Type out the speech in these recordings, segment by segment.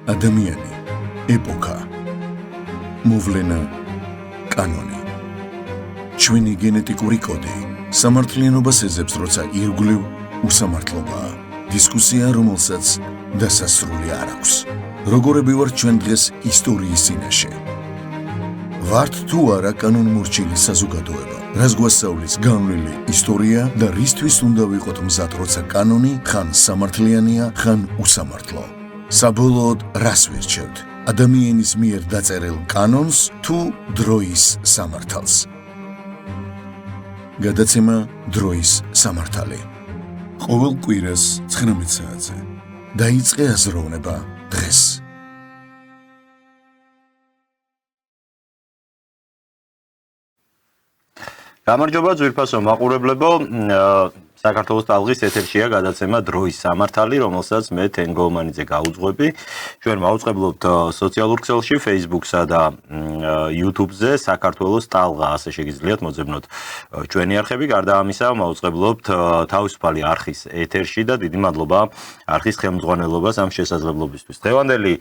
ადამიანი, ეპოქა, მოვლენა, კანონი. ჩვენი გენეტიკური კოდი სამართლიანობას ეძებს, როცა ირგვლივ უსამართლობაა. დისკუსია, რომელსაც დასასრული არ აქვს. როგორები ვართ ჩვენ დღეს ისტორიის წინაშე? ვართ თუ არა კანონმორჩილი საზოგადოება, რას გვასწავლის განვლილი ისტორია და რისთვის უნდა ვიყოთ მზად, როცა კანონი ხან სამართლიანია, ხან უსამართლო. საბოლოოდ რას ვირჩევთ? ადამიანის მიერ დაწერილ კანონს თუ დროის სამართალს? გადაცემა დროის სამართალი. ყოველ კვირას 19 საათზე. დაიწყე აზროვნება დღეს. გამარჯობა ძვირფასო მაყურებლებო, საქართველოს ტალღის ეთერშია გადაცემა დროის სამართალი, რომელსაც მე თენ გოლმანიძე გაუძღვები. ჩვენ მაუწყებლობთ სოციალურ ქსელში, Facebook-სა და YouTube-ზე საქართველოს ტალღა, ასე შეგიძლიათ მოძებნოთ ჩვენი არხები. გარდა ამისა, მაუწყებლობთ თავისუფალი არხის ეთერში და დიდი მადლობა არხის ხელმძღვანელობას ამ შესაძლებლობისთვის. დღევანდელი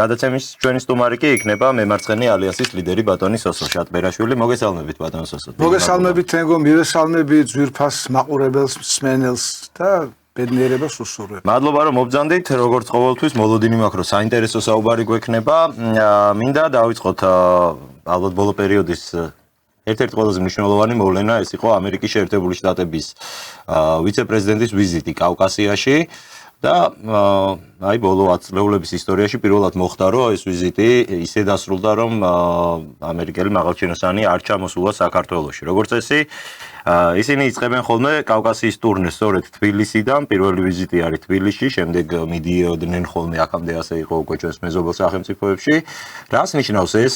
გადაცემის ჩვენი სტუმარი კი იქნება მემარცხენე ალიანსის ლიდერი ბატონი სოსო შატბერაშვილი. მოგესალმებით ბატონ სოსო. მოგესალმებით თენგო, მივესალმებით ძვირფას მაყურებელს, მსმენელს და ბედნიერებას უსურვებ. მადლობა რომ მობრძანდით, როგორც ყოველთვის მოლოდინი მაქვს, რომ საინტერესო საუბარი გვექნება. მინდა დავიწყოთ ალბათ ბოლო პერიოდის ერთ-ერთი ყველაზე მნიშვნელოვანი მოვლენა, ეს იყო ამერიკის შეერთებული შტატების ვიცე-პრეზიდენტის ვიზიტი კავკასიაში. და აი ბოლო 10 წლეულების ისტორიაში პირველად მოხდა, რომ ეს ვიზიტი ისე დასრულდა, რომ ამერიკელი მაღალჩინოსანი არ ჩამოსულა საქართველოში. როგორც წესი, ისინი იწყებენ ხოლმე კავკასიის ტურნეს სწორედ თბილისიდან, პირველი ვიზიტი არის თბილისში, შემდეგ მიდიოდნენ ხოლმე აქამდე ასე იყო უკვე ჩვენს მეზობელ სახელმწიფოებში. რას ნიშნავს ეს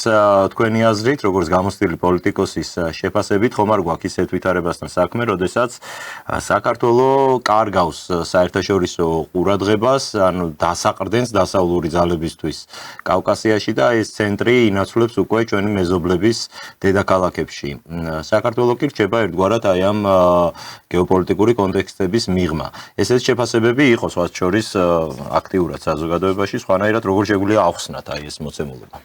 თქვენი აზრით, როგორც გამოცდილი პოლიტიკოსის შეფასებით, ხომ არ გვაქვს ისეთ ვითარებასთან საქმე, როდესაც საქართველოს კარგავს საერთაშორისო ყურადღებას, ანუ დასაყრდენს დასავლური ძალებისთვის კავკასიაში და ეს ცენტრი ინაცვლებს უკვე ჩვენი მეზობლების დედაქალაქებში. საქართველოს კი რჩება ერთგვარად აი ამ გეოპოლიტიკური კონტექსტების მიღმა. ესეც შეფასებები იყო სხვათა შორის აქტიურად საზოგადოებაში, სხვანაირად როგორ შეგვიძლია ახსნათ აი ეს მოცემულობა.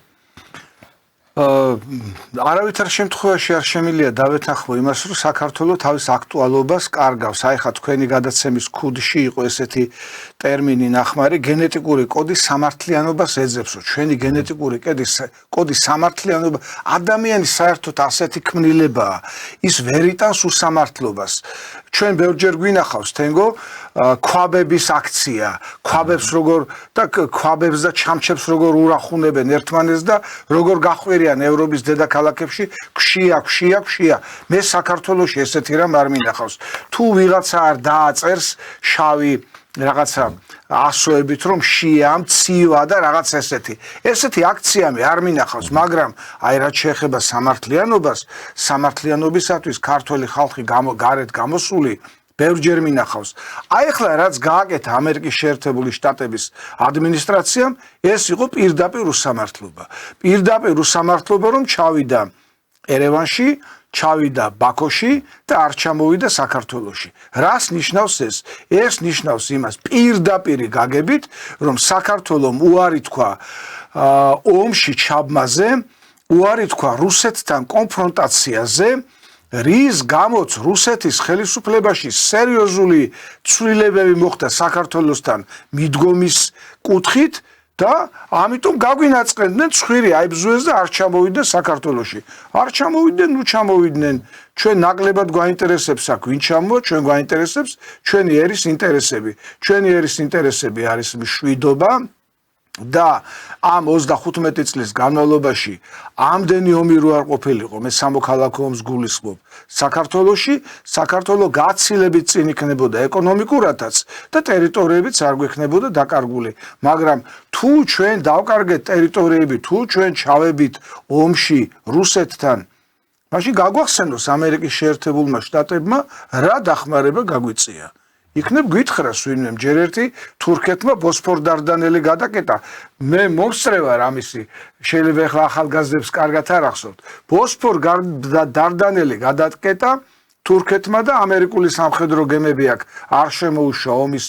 არავითარ შემთხვევაში არ შემიძლია დავეთანხმო იმას, რომ საქართველოს თავის აქტუალობას კარგავს. აი ხა თქვენი გადაცემის ქუდში იყო ესეთი ტერმინი ნახმარი, გენეტიკური კოდი სამართლიანობას ეძებს. ჩვენი გენეტიკური კოდი სამართლიანობა, ადამიანის საერთოდ ასეთი ქმნილებაა, ის ვერ იტანს უსამართლობას. ჩვენ ბევრჯერ გვინახავს თენგო ქვაბების აქცია, ქვაბებს როგორ და ქვაბებს და ჩამჩებს როგორ ურახუნებენ ერთმანეთს და როგორ გახვერიან ევროპის დედაქალაქებში, ქვშია. მე საქართველოში ესეთი რამ არ მინახავს. თუ ვიღაცა არ დააწერს შავი რაღაცა ასოებით, რომ შია, მცივა და რაღაც ესეთი აქციამი არ მინახავს, მაგრამ აი რაც შეეხება სამართლიანობას, სამართლიანობისათვის ქართველი ხალხი გარეთ გამოსული ბევრჯერ მინახავს. აი ახლა რაც გააკეთა ამერიკის შეერთებული შტატების ადმინისტრაციამ, ეს იყო პირდაპირ უსამართლობა. პირდაპირ უსამართლობა, რომ ჩავიდა ერევანში, ჩავიდა ბაქოში და არ ჩამოვიდა საქართველოში. რას ნიშნავს ეს? ეს ნიშნავს იმას პირდაპირი გაგებით, რომ საქართველომ უარი თქვა ომში ჩაბმაზე, უარი თქვა რუსეთთან კონფრონტაციაზე, რის გამოც რუსეთის ხელისუფლებაში სერიოზული ცვლილებები მოხდა საქართველოსთან მიდგომის კუთხით და ამიტომ გაგვინაწყენდნენ ცხვირი აიბზუეს და არ ჩამოვიდნენ საქართველოში. არ ჩამოვიდნენ, ჩამოვიდნენ. ჩვენ ნაკლებად გვაინტერესებს აქ ვინ ჩამოვა, ჩვენ გვაინტერესებს ჩვენი ერის ინტერესები. ჩვენი ერის ინტერესები არის მშვიდობა და ამ 35 წლის განმავლობაში ამდენი ომი რო არ ყოფილიყო, მე სამოქალაქო ომს გულისხმობ. საქართველოს გაცილებით წინ იქნებოდა ეკონომიკურადაც და ტერიტორიებიც არ გვექნებოდა დაკარგული. მაგრამ თუ ჩვენ დავკარგეთ ტერიტორიები, თუ ჩვენ ჩავებით ომში რუსეთთან, მაშინ გაგვახსენოს ამერიკის შეერთებულმა შტატებმა რა დახმარება გაგვიწია. იქნებ გითხრას ვინმე ჯერ ერთი თურქეთმა ბოსფორ-დარდანელი გადაკეტა. მე მომსწრე ვარ ამისი, შეიძლება ახლა ახალგაზრდებს კარგად არ ახსოვთ. ბოსფორ-დარდანელი გადაკეტა თურქეთმა და ამერიკული სამხედრო გემები აქ არ შემოუშვა ომის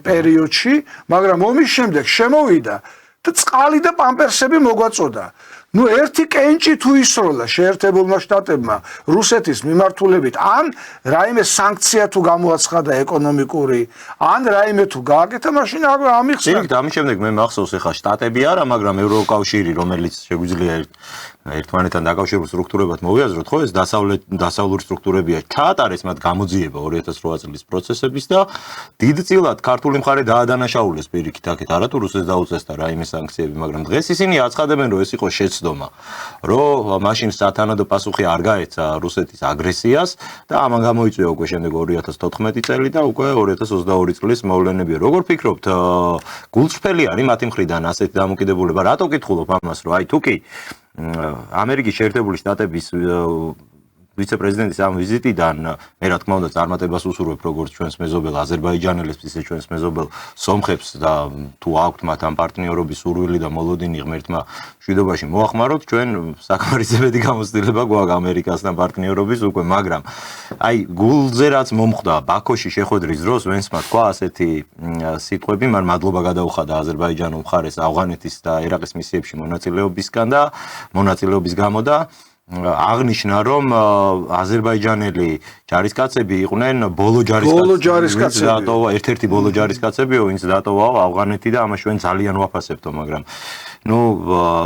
პერიოდში, მაგრამ ომის შემდეგ შემოვიდა და წყალი და პამპერსები მოგვაწოდა. ნუ ერთი კენჭი თუ ისროლა შეერთებულმა შტატებმა რუსეთის მიმართულებით, ან რაიმე სანქცია თუ გამოაცხადა ეკონომიკური, ან რაიმე თუ გააკეთა, მაშინ ამიხსნა. იქ ამის შემდეგ მე მახსოვს ახლა შტატები არა, მაგრამ ევროკავშირი, რომელიც შეგვიძლია ერთმანეთთან დაკავშირებულ სტრუქტურებად მოვიაზროთ, ხო, ეს დასავლური სტრუქტურებია, ჩაატარეს მათ გამოძიება 2008 წლის პროცესების და დიდწილად ქართული მხარე დაადანაშაულეს პირიქით აქეთ, არა თუ რუსეთს დაუწესდა რაიმე სანქციები, მაგრამ დღეს ისინი აცხადებენ, რომ ეს იყო შეცდომა, რომ მაშინ სათანადო პასუხი არ გაეცა რუსეთის აგრესიას და ამან გამოიწვია უკვე შემდეგ 2014 წელი და უკვე 2022 წლის მოვლენებია. როგორ ფიქრობთ, გულწრფელი არის მათი მხრიდან ასეთი დამოკიდებულება? რატო გითხულობ ამას, რომ აი თუ კი ამერიკის შეერთებული შტატების ვიცე-პრეზიდენტის ამ ვიზიტიდან მე რა თქმა უნდა წარმატებას უსურვებ როგორც ჩვენს მეზობელ აზერბაიჯანელებს, ისე ჩვენს მეზობელ სომხებს და თუ აქვთ მათ ამ პარტნიორობის სურვილი და მოლოდინი ღმერთმა მშვიდობაში მოახმაროთ, ჩვენ საკმარისებადი გამოცდილება გვაქვს ამერიკასთან პარტნიორობის უკვე, მაგრამ აი გულზე რაც მომხვდა ბაქოში შეხვედრის დროს ვენსმა თქვა ასეთი სიტყვები, მან მადლობა გადაუხადა აზერბაიჯანულ მხარეს ავღანეთის და ერაყის მისიებში მონაწილეობის გამო და აღნიშნა, რომ აზერბაიჯანელი ჯარისკაცები იყვნენ ბოლო ჯარისკაცები, ერთ-ერთი ბოლო ჯარისკაცები, ვინც დატოვა ავღანეთი და ამას ჩვენ ძალიან ვაფასებთო, მაგრამ ნუ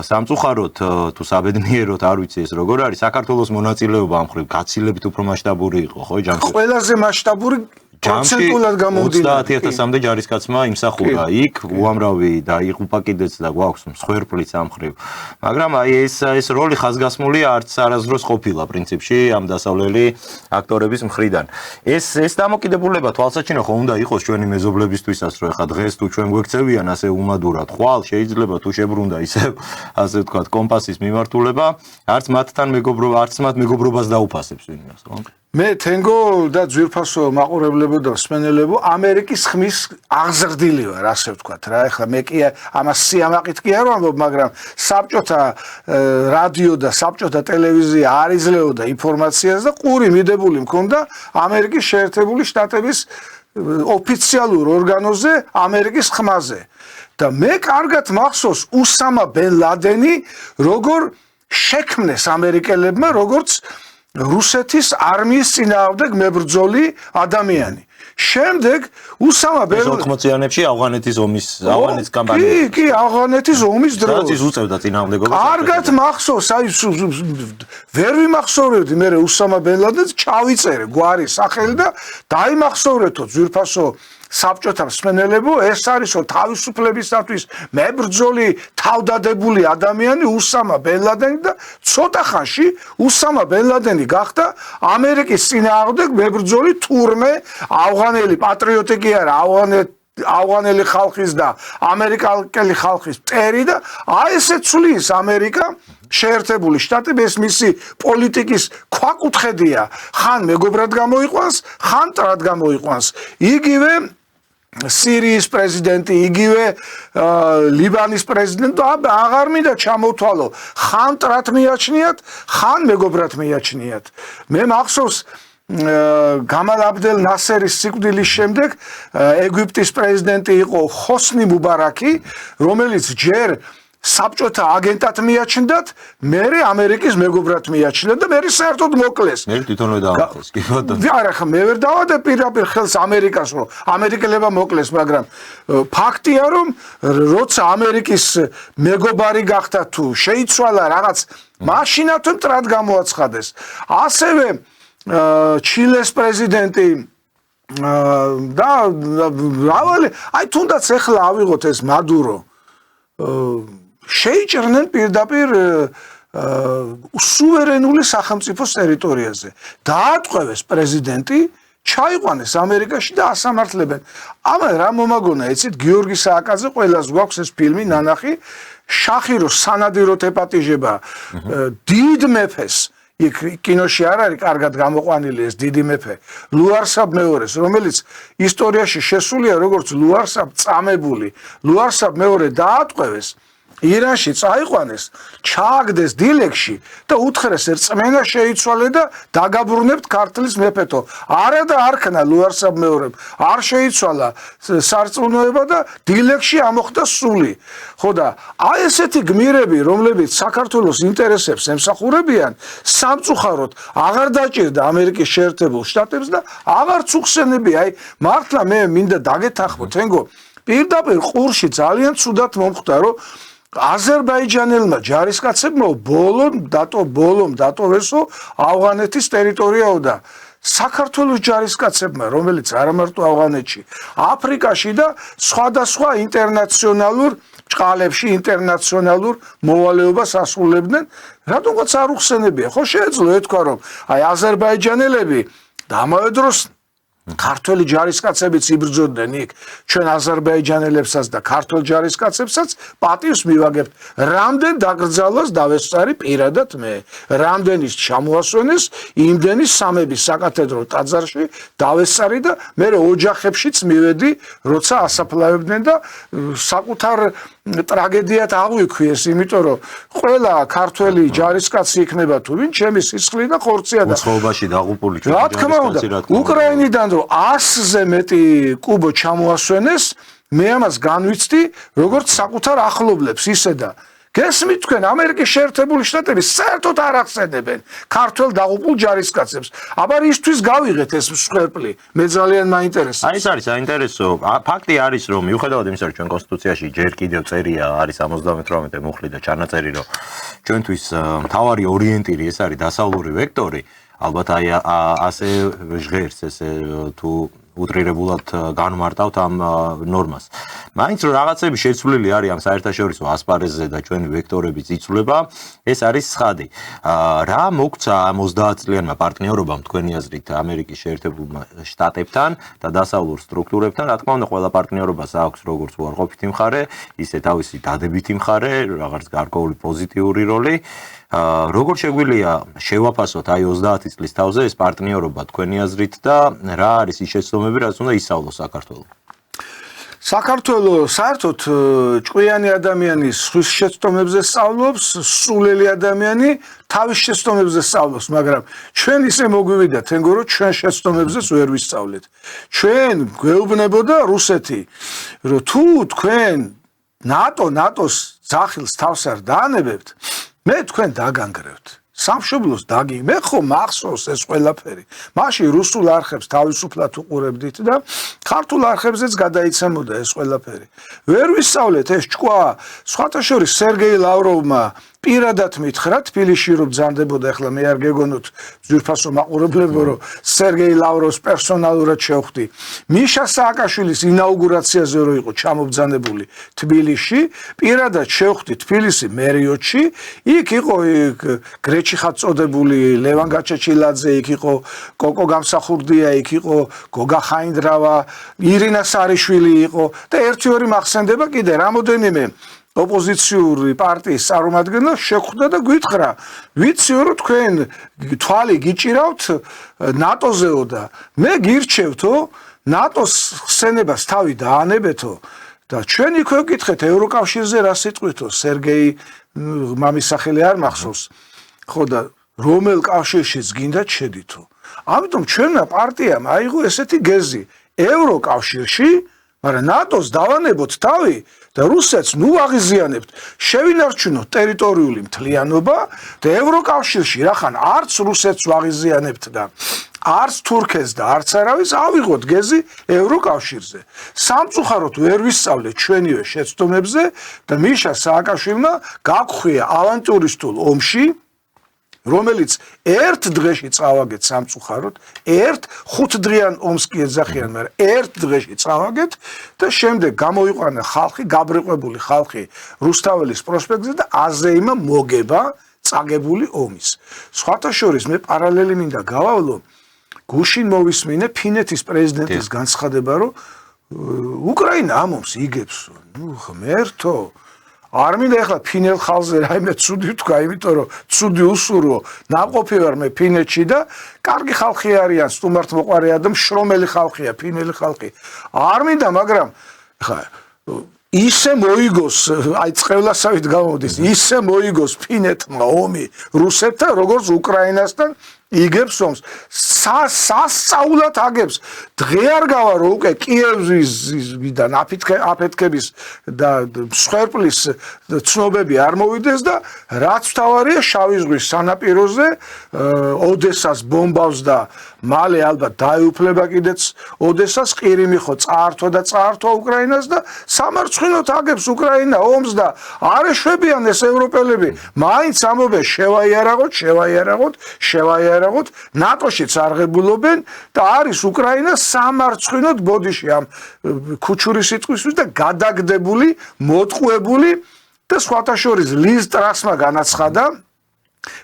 სამწუხაროდ თუ საბედნიეროდ არ ვიცი ეს როგორ არის, საქართველოს მონაწილეობა ამ მხრივ გაცილებთ უფრო მასშტაბური იყო, ხო, ჯამში? ყველაზე მასშტაბური პროცენტულად გამომდინარე. 30,000-მდე ჯარისკაცმა იმსახურა იქ, უამრავი და იღუპა კიდეც და გვაქვს მსხვერპლიც ამ მხრივ. მაგრამ აი ეს როლი ხაზგასმული არც არასდროს ყოფილა პრინციპში ამ დასავლელი აქტორების მხრიდან. ეს დამოკიდებულება თვალსაჩინო ხო უნდა იყოს ჩვენი მეზობლებისთვისაც, რომ ეხლა დღეს თუ ჩვენ გვექცევიან ასე უმადურად ხვალ, შეიძლება თუ შებრუნდა ისე ასე ვთქვათ კომპასის მიმართულება, არც მათ მეგობრობას დაუფასებს ვინმეს, ხო? მე თენგო და ძვირფასო მაყურებლებო და მსმენელებო ამერიკის ხმის აღზრდილი ვარ, ასე ვთქვათ რა. ეხლა მე კი ამას სიამაყით კი არ ვამბობ, მაგრამ საბჭოთა რადიო და საბჭოთა ტელევიზია არ იძლეოდა ინფორმაციას და ყური მიდებული მქონდა ამერიკის შეერთებული შტატების ოფიციალურ ორგანოზე ამერიკის ხმაზე. და მე კარგად მახსოვს უსამა ბენ ლადენი როგორ შექმნეს ამერიკელებმა როგორც რუსეთის არმიის წინააღმდეგ მებრძოლი ადამიანი. შემდეგ უსამა ბენ 80-იანებში ავღანეთის კამპანია. კი, ავღანეთის ომის დროს. რაც ის უწევდა წინააღმდეგობას. კარგად მახსოვს, აი ვერ ვიმახსოვრებდი მე უსამა ბენ ლადენს ჩავიწერე გვარის სახელი და დაიმახსოვრეთო ძვირფასო საბჭოთა მსმენელებო, ეს არისო თავისუფლებისათვის მებრძოლი თავდადებული ადამიანი უსამა ბენ ლადენი და ცოტა ხანში უსამა ბენ ლადენი გახდა ამერიკის წინააღმდეგ მებრძოლი თურმე, ავღანელი პატრიოტი კი არა, ავღანელი ხალხის და ამერიკელი ხალხის მტერი და აი ესე ცვლის ამერიკა შეერთებული შტატები, ეს მისი პოლიტიკის ქვაკუთხედია, ხან მეგობრად გამოიყვანს, ხან მტრად გამოიყვანს. იგივე სირიის პრეზიდენტი, იგივე ლიბანის პრეზიდენტი აღარ მინდა ჩამოთვალო, ხან მტრად მიაჩნიათ, ხან მეგობრად მიაჩნიათ. მე მახსოვს გამალ აბდელ ნასერის სიკვდილის შემდეგ ეგვიპტის პრეზიდენტი იყო ხოსნი მუბარაკი, რომელიც ჯერ საბჭოთა აგენტად მიაჩნდათ, მერე ამერიკის მეგობრად მიაჩნდა და მერე საერთოდ მოკლეს. მე თვითონვე დავახეს, კი ბატონო. არა, ხა მე ვერ დავადე პირდაპირ ხელს ამერიკას, რომ ამერიკელებმა მოკლეს, მაგრამ ფაქტია, რომ როცა ამერიკის მეგობარი გახდა თუ შეიცვალა რაღაც, მაშინათვე მტრად გამოაცხადეს. ასევე ჩილეს პრეზიდენტი და რავალი, აი თუნდაც ეხლა ავიღოთ ეს მადურო შეიჭრნენ პირდაპირ სუვერენული სახელმწიფოს ტერიტორიაზე. დაატყვევეს პრეზიდენტი, ჩაიყვანეს ამერიკაში და ასამართლებენ. ამან რა მომაგონა, ეცით გიორგი სააკაძე ყველას გვაქვს ეს ფილმი ნანახი, შახიროს სანადიროთ ეპატიჟება დიდ მეფეს. იქ კინოში არ არის კარგად გამოყვანილი ეს დიდი მეფე ლუარსაბ მეორეს, რომელიც ისტორიაში შესულია როგორც ლუარსაბ წამებული. ლუარსაბ მეორე დაატყვევეს ირანში წაიყვანეს, ჩააგდეს დილეგში და უთხრეს რწმენა შეიცვალე და დაგაბრუნებთ ქართლის მეფეთო. არა და არქნა ლუარსაბ მეორემ, არ შეიცვალა სარწმუნოება და დილეგში ამოხდა სული. ხო და აი ესეთი გმირები, რომლებიც საქართველოს ინტერესებს ემსახურებიან, სამწუხაროდ აღარ დაჭირდა ამერიკის შეერთებულ შტატებს და აღარც უხსენებია. აი მართლა მე მინდა დაგეთანხმო თენგო პირდაპირ ყურში ძალიან ცუდად მომხვდა რომ აზერბაიჯანელმა ჯარისკაცებმა ბოლომ დატოვესო ავღანეთის ტერიტორიაო და საქართველოს ჯარისკაცებმა, რომელიც არა მარტო ავღანეთში, აფრიკაში და სხვადასხვა ინტერნაციონალურ ჭყალებში ინტერნაციონალურ მოვალეობას ასრულებდნენ, რატომღაც არ უხსენებია. ხო შეეძლო ეთქვა რომ აი აზერბაიჯანელები და ამავე დროს ქართველი ჯარისკაცებიც იბრძოდნენ იქ, ჩვენ აზერბაიჯანელებსაც და ქართველ ჯარისკაცებსაც პატივს მივაგებთ. რამდენ დაკრძალვას დავესწარი პირადად მე, რამდენის ჩამოასვენეს იმდენის სამების საკათედრო ტაძარში დავესწარი და მე ოჯახებშიც მივედი, როცა ასაფლავებდნენ და საკუთარ ტრაგედიად აღვიქვიეს, იმიტომ რომ ყველა ქართველი ჯარისკაცი იქნება თუ ვინ, ჩემი სისხლი და ხორცია და უცხოობაში დაღუპული რა თქმა უნდა, უკრაინიდან რომ 100-ზე მეტი კუბო ჩამოასვენეს, მე ამას განვიცდი, როგორც საკუთარ ახლობლებს ისე და გესმით თქვენ ამერიკის შეერთებული შტატები საერთოდ არ ახსენებენ ქართველ დაღუპულ ჯარისკაცებს. აბა ისთვის გავიღეთ ეს მსხვერპლი, მე ძალიან მაინტერესებს. აი ეს არის საინტერესო. ფაქტი არის რომ მიუხედავად იმისა, რომ ჩვენ კონსტიტუციაში ჯერ კიდევ წერია არის 78 მუხლი და ჩანაწერი, რომ ჩვენთვის მთავარი ორიენტირი ეს არის დასავლური ვექტორი, ალბათ აი ასე ჟღერს ესე თუ უტრირებულად განმარტავთ ამ ნორმას. მაინც რომ რაღაცები შეცვლილი არის ამ საერთაშორისო ასპარეზზე და ჩვენი ვექტორების იცვლება, ეს არის ცხადი. რა მოგცა ამ 30 წლიანმა პარტნიორობამ თქვენი აზრით ამერიკის შეერთებულ შტატებთან და დასავლურ სტრუქტურებთან? რა თქმა უნდა, ყველა პარტნიორობას აქვს როგორც უარყოფითი მხარე, ისე თავისი დადებითი მხარე, რაღაც გარკვეული პოზიტიური როლი. როგორ შეგვიძლია შევაფასოთ აი 30 წლის თავზე ეს პარტნიორობა თქვენი აზრით და რა არის ის შეცდომები, რაც უნდა ისწავლოს საქართველოს? საქართველოს საერთოდ ჭკვიანი ადამიანი სხვის შეცდომებზე სწავლობს, სულელი ადამიანი თავის შეცდომებზე სწავლობს, მაგრამ ჩვენ ისე მოგვივიდა თენგო რომ ჩვენ შეცდომებზეც ვერ ვისწავლეთ. ჩვენ გვეუბნებოდა რუსეთი, რომ თუ თქვენ ნატოს ძახილს თავს არ დაანებებთ, მე თქვენ დაგანგრევთ. სამშობლოს მე ხომ მახსოვს ეს ყველაფერი. მაშინ რუსულ არხებს თავისუფლად უყურებდით და ქართულ არხებზეც გადაიცემოდა ეს ყველაფერი. ვერ ვისწავლეთ ეს ჭკვა, სხვათა შორის სერგეი ლავროვმა პირადად მითხრა თბილისში რომ ბრძანდებოდა, ახლა მე არ გეგონოთ ძვირფასო მაყურებლებო რომ სერგეი ლავროვს პერსონალურად შევხვდი. მიშა სააკაშვილის ინაუგურაციაზე რო იყო ჩამობრძანებული თბილისში, პირადად შევხვდი თბილისი მერიოტში, იქ იყო გრეჩიხად წოდებული ლევან გაჩეჩილაძე, იქ იყო კოკო გამსახურდია, იქ იყო გოგა ხაინდრავა, ირინა სარიშვილი იყო და ერთი-ორი მახსენდება კიდე რამოდენიმე ოპოზიციური პარტიის წარმომადგენელი შეხვდა და გითხრა, ვიციო რომ თქვენ თვალი გიჭირავთ ნატოზეო და მე გირჩევთო ნატოს ხსენებას თავი დაანებეთო და ჩვენ იქვე ვკითხეთ ევროკავშირზე რა სიტყვითო, სერგეი მამის სახელი არ მახსოვს. ხო და რომელ კავშირშიც გინდათ შედითო. ამიტომ ჩვენმა პარტიამ აიღო ესეთი გეზი ევროკავშირში, მაგრამ ნატოს დავანებოთ თავი და რუსეთს ნუ აღიზიანებთ, შევინარჩუნოთ ტერიტორიული მთლიანობა და ევროკავშირში რახან არც რუსეთს ვაღიზიანებთ და არც თურქეთს და არც არავის ავიღოთ გეზი ევროკავშირზე. სამწუხაროდ ვერ ვისწავლეთ ჩვენივე შეცდომებზე და მიშა სააკაშვილმა გაგხვია ავანტურისტულ ომში, რომელიც ერთ დღეში წავაგეთ სამწუხაროდ, 5 დღიან ომს კი ეძახიან, მაგრამ ერთ დღეში წავაგეთ და შემდეგ გამოიყვანა ხალხი, გაბრეყვებული ხალხი რუსთაველის პროსპექტზე და აზეიმა მოგება წაგებული ომის. სხვათა შორის მე პარალელი მინდა გავავლო, გუშინ მოვისმინე ფინეთის პრეზიდენტის განცხადება, რომ უკრაინა ამ ომს იგებს. ნუ ღმერთო, არ მინდა ახლა ფინელ ხალხზე რაიმე ცუდი თქვა, იმიტომ რომ ცუდი უსურვო, ნაყოფი ვარ მე ფინეთში და კარგი ხალხი არიან, სტუმართმოყვარეა და მშრომელი ხალხია, ფინელი ხალხი. არ მინდა, მაგრამ ახლა ისე მოიგოს, აი წყევლასავით გამოდის, ისე მოიგოს ფინეთმა ომი რუსეთთან, როგორც უკრაინასთან იგებს ომს. სასწაულად აგებს. დღე არ გავა რომ უკვე კიევიდან აფეთქების და მსხვერპლის ცნობები არ მოვიდეს და რაც თავარია შავი ზღვის სანაპიროზე ოდესას ბომბავს და მალე ალბათ დაეუფლება კიდეც ოდესას ყირიმი ხო წაართვა უკრაინას და სამარცხინოდ აგებს უკრაინა ომს და არ ეშვებიან ეს ევროპელები მაინც ამობენ შევაიარაღოთ ნატოშიც არღებულობენ და არის უკრაინა სამარცხინოდ ბოდიში ამ ქუჩური სიტყვისთვის და გადაგდებული მოტყუებული და სხვათა შორის ლიz ტრასმა განაცხადა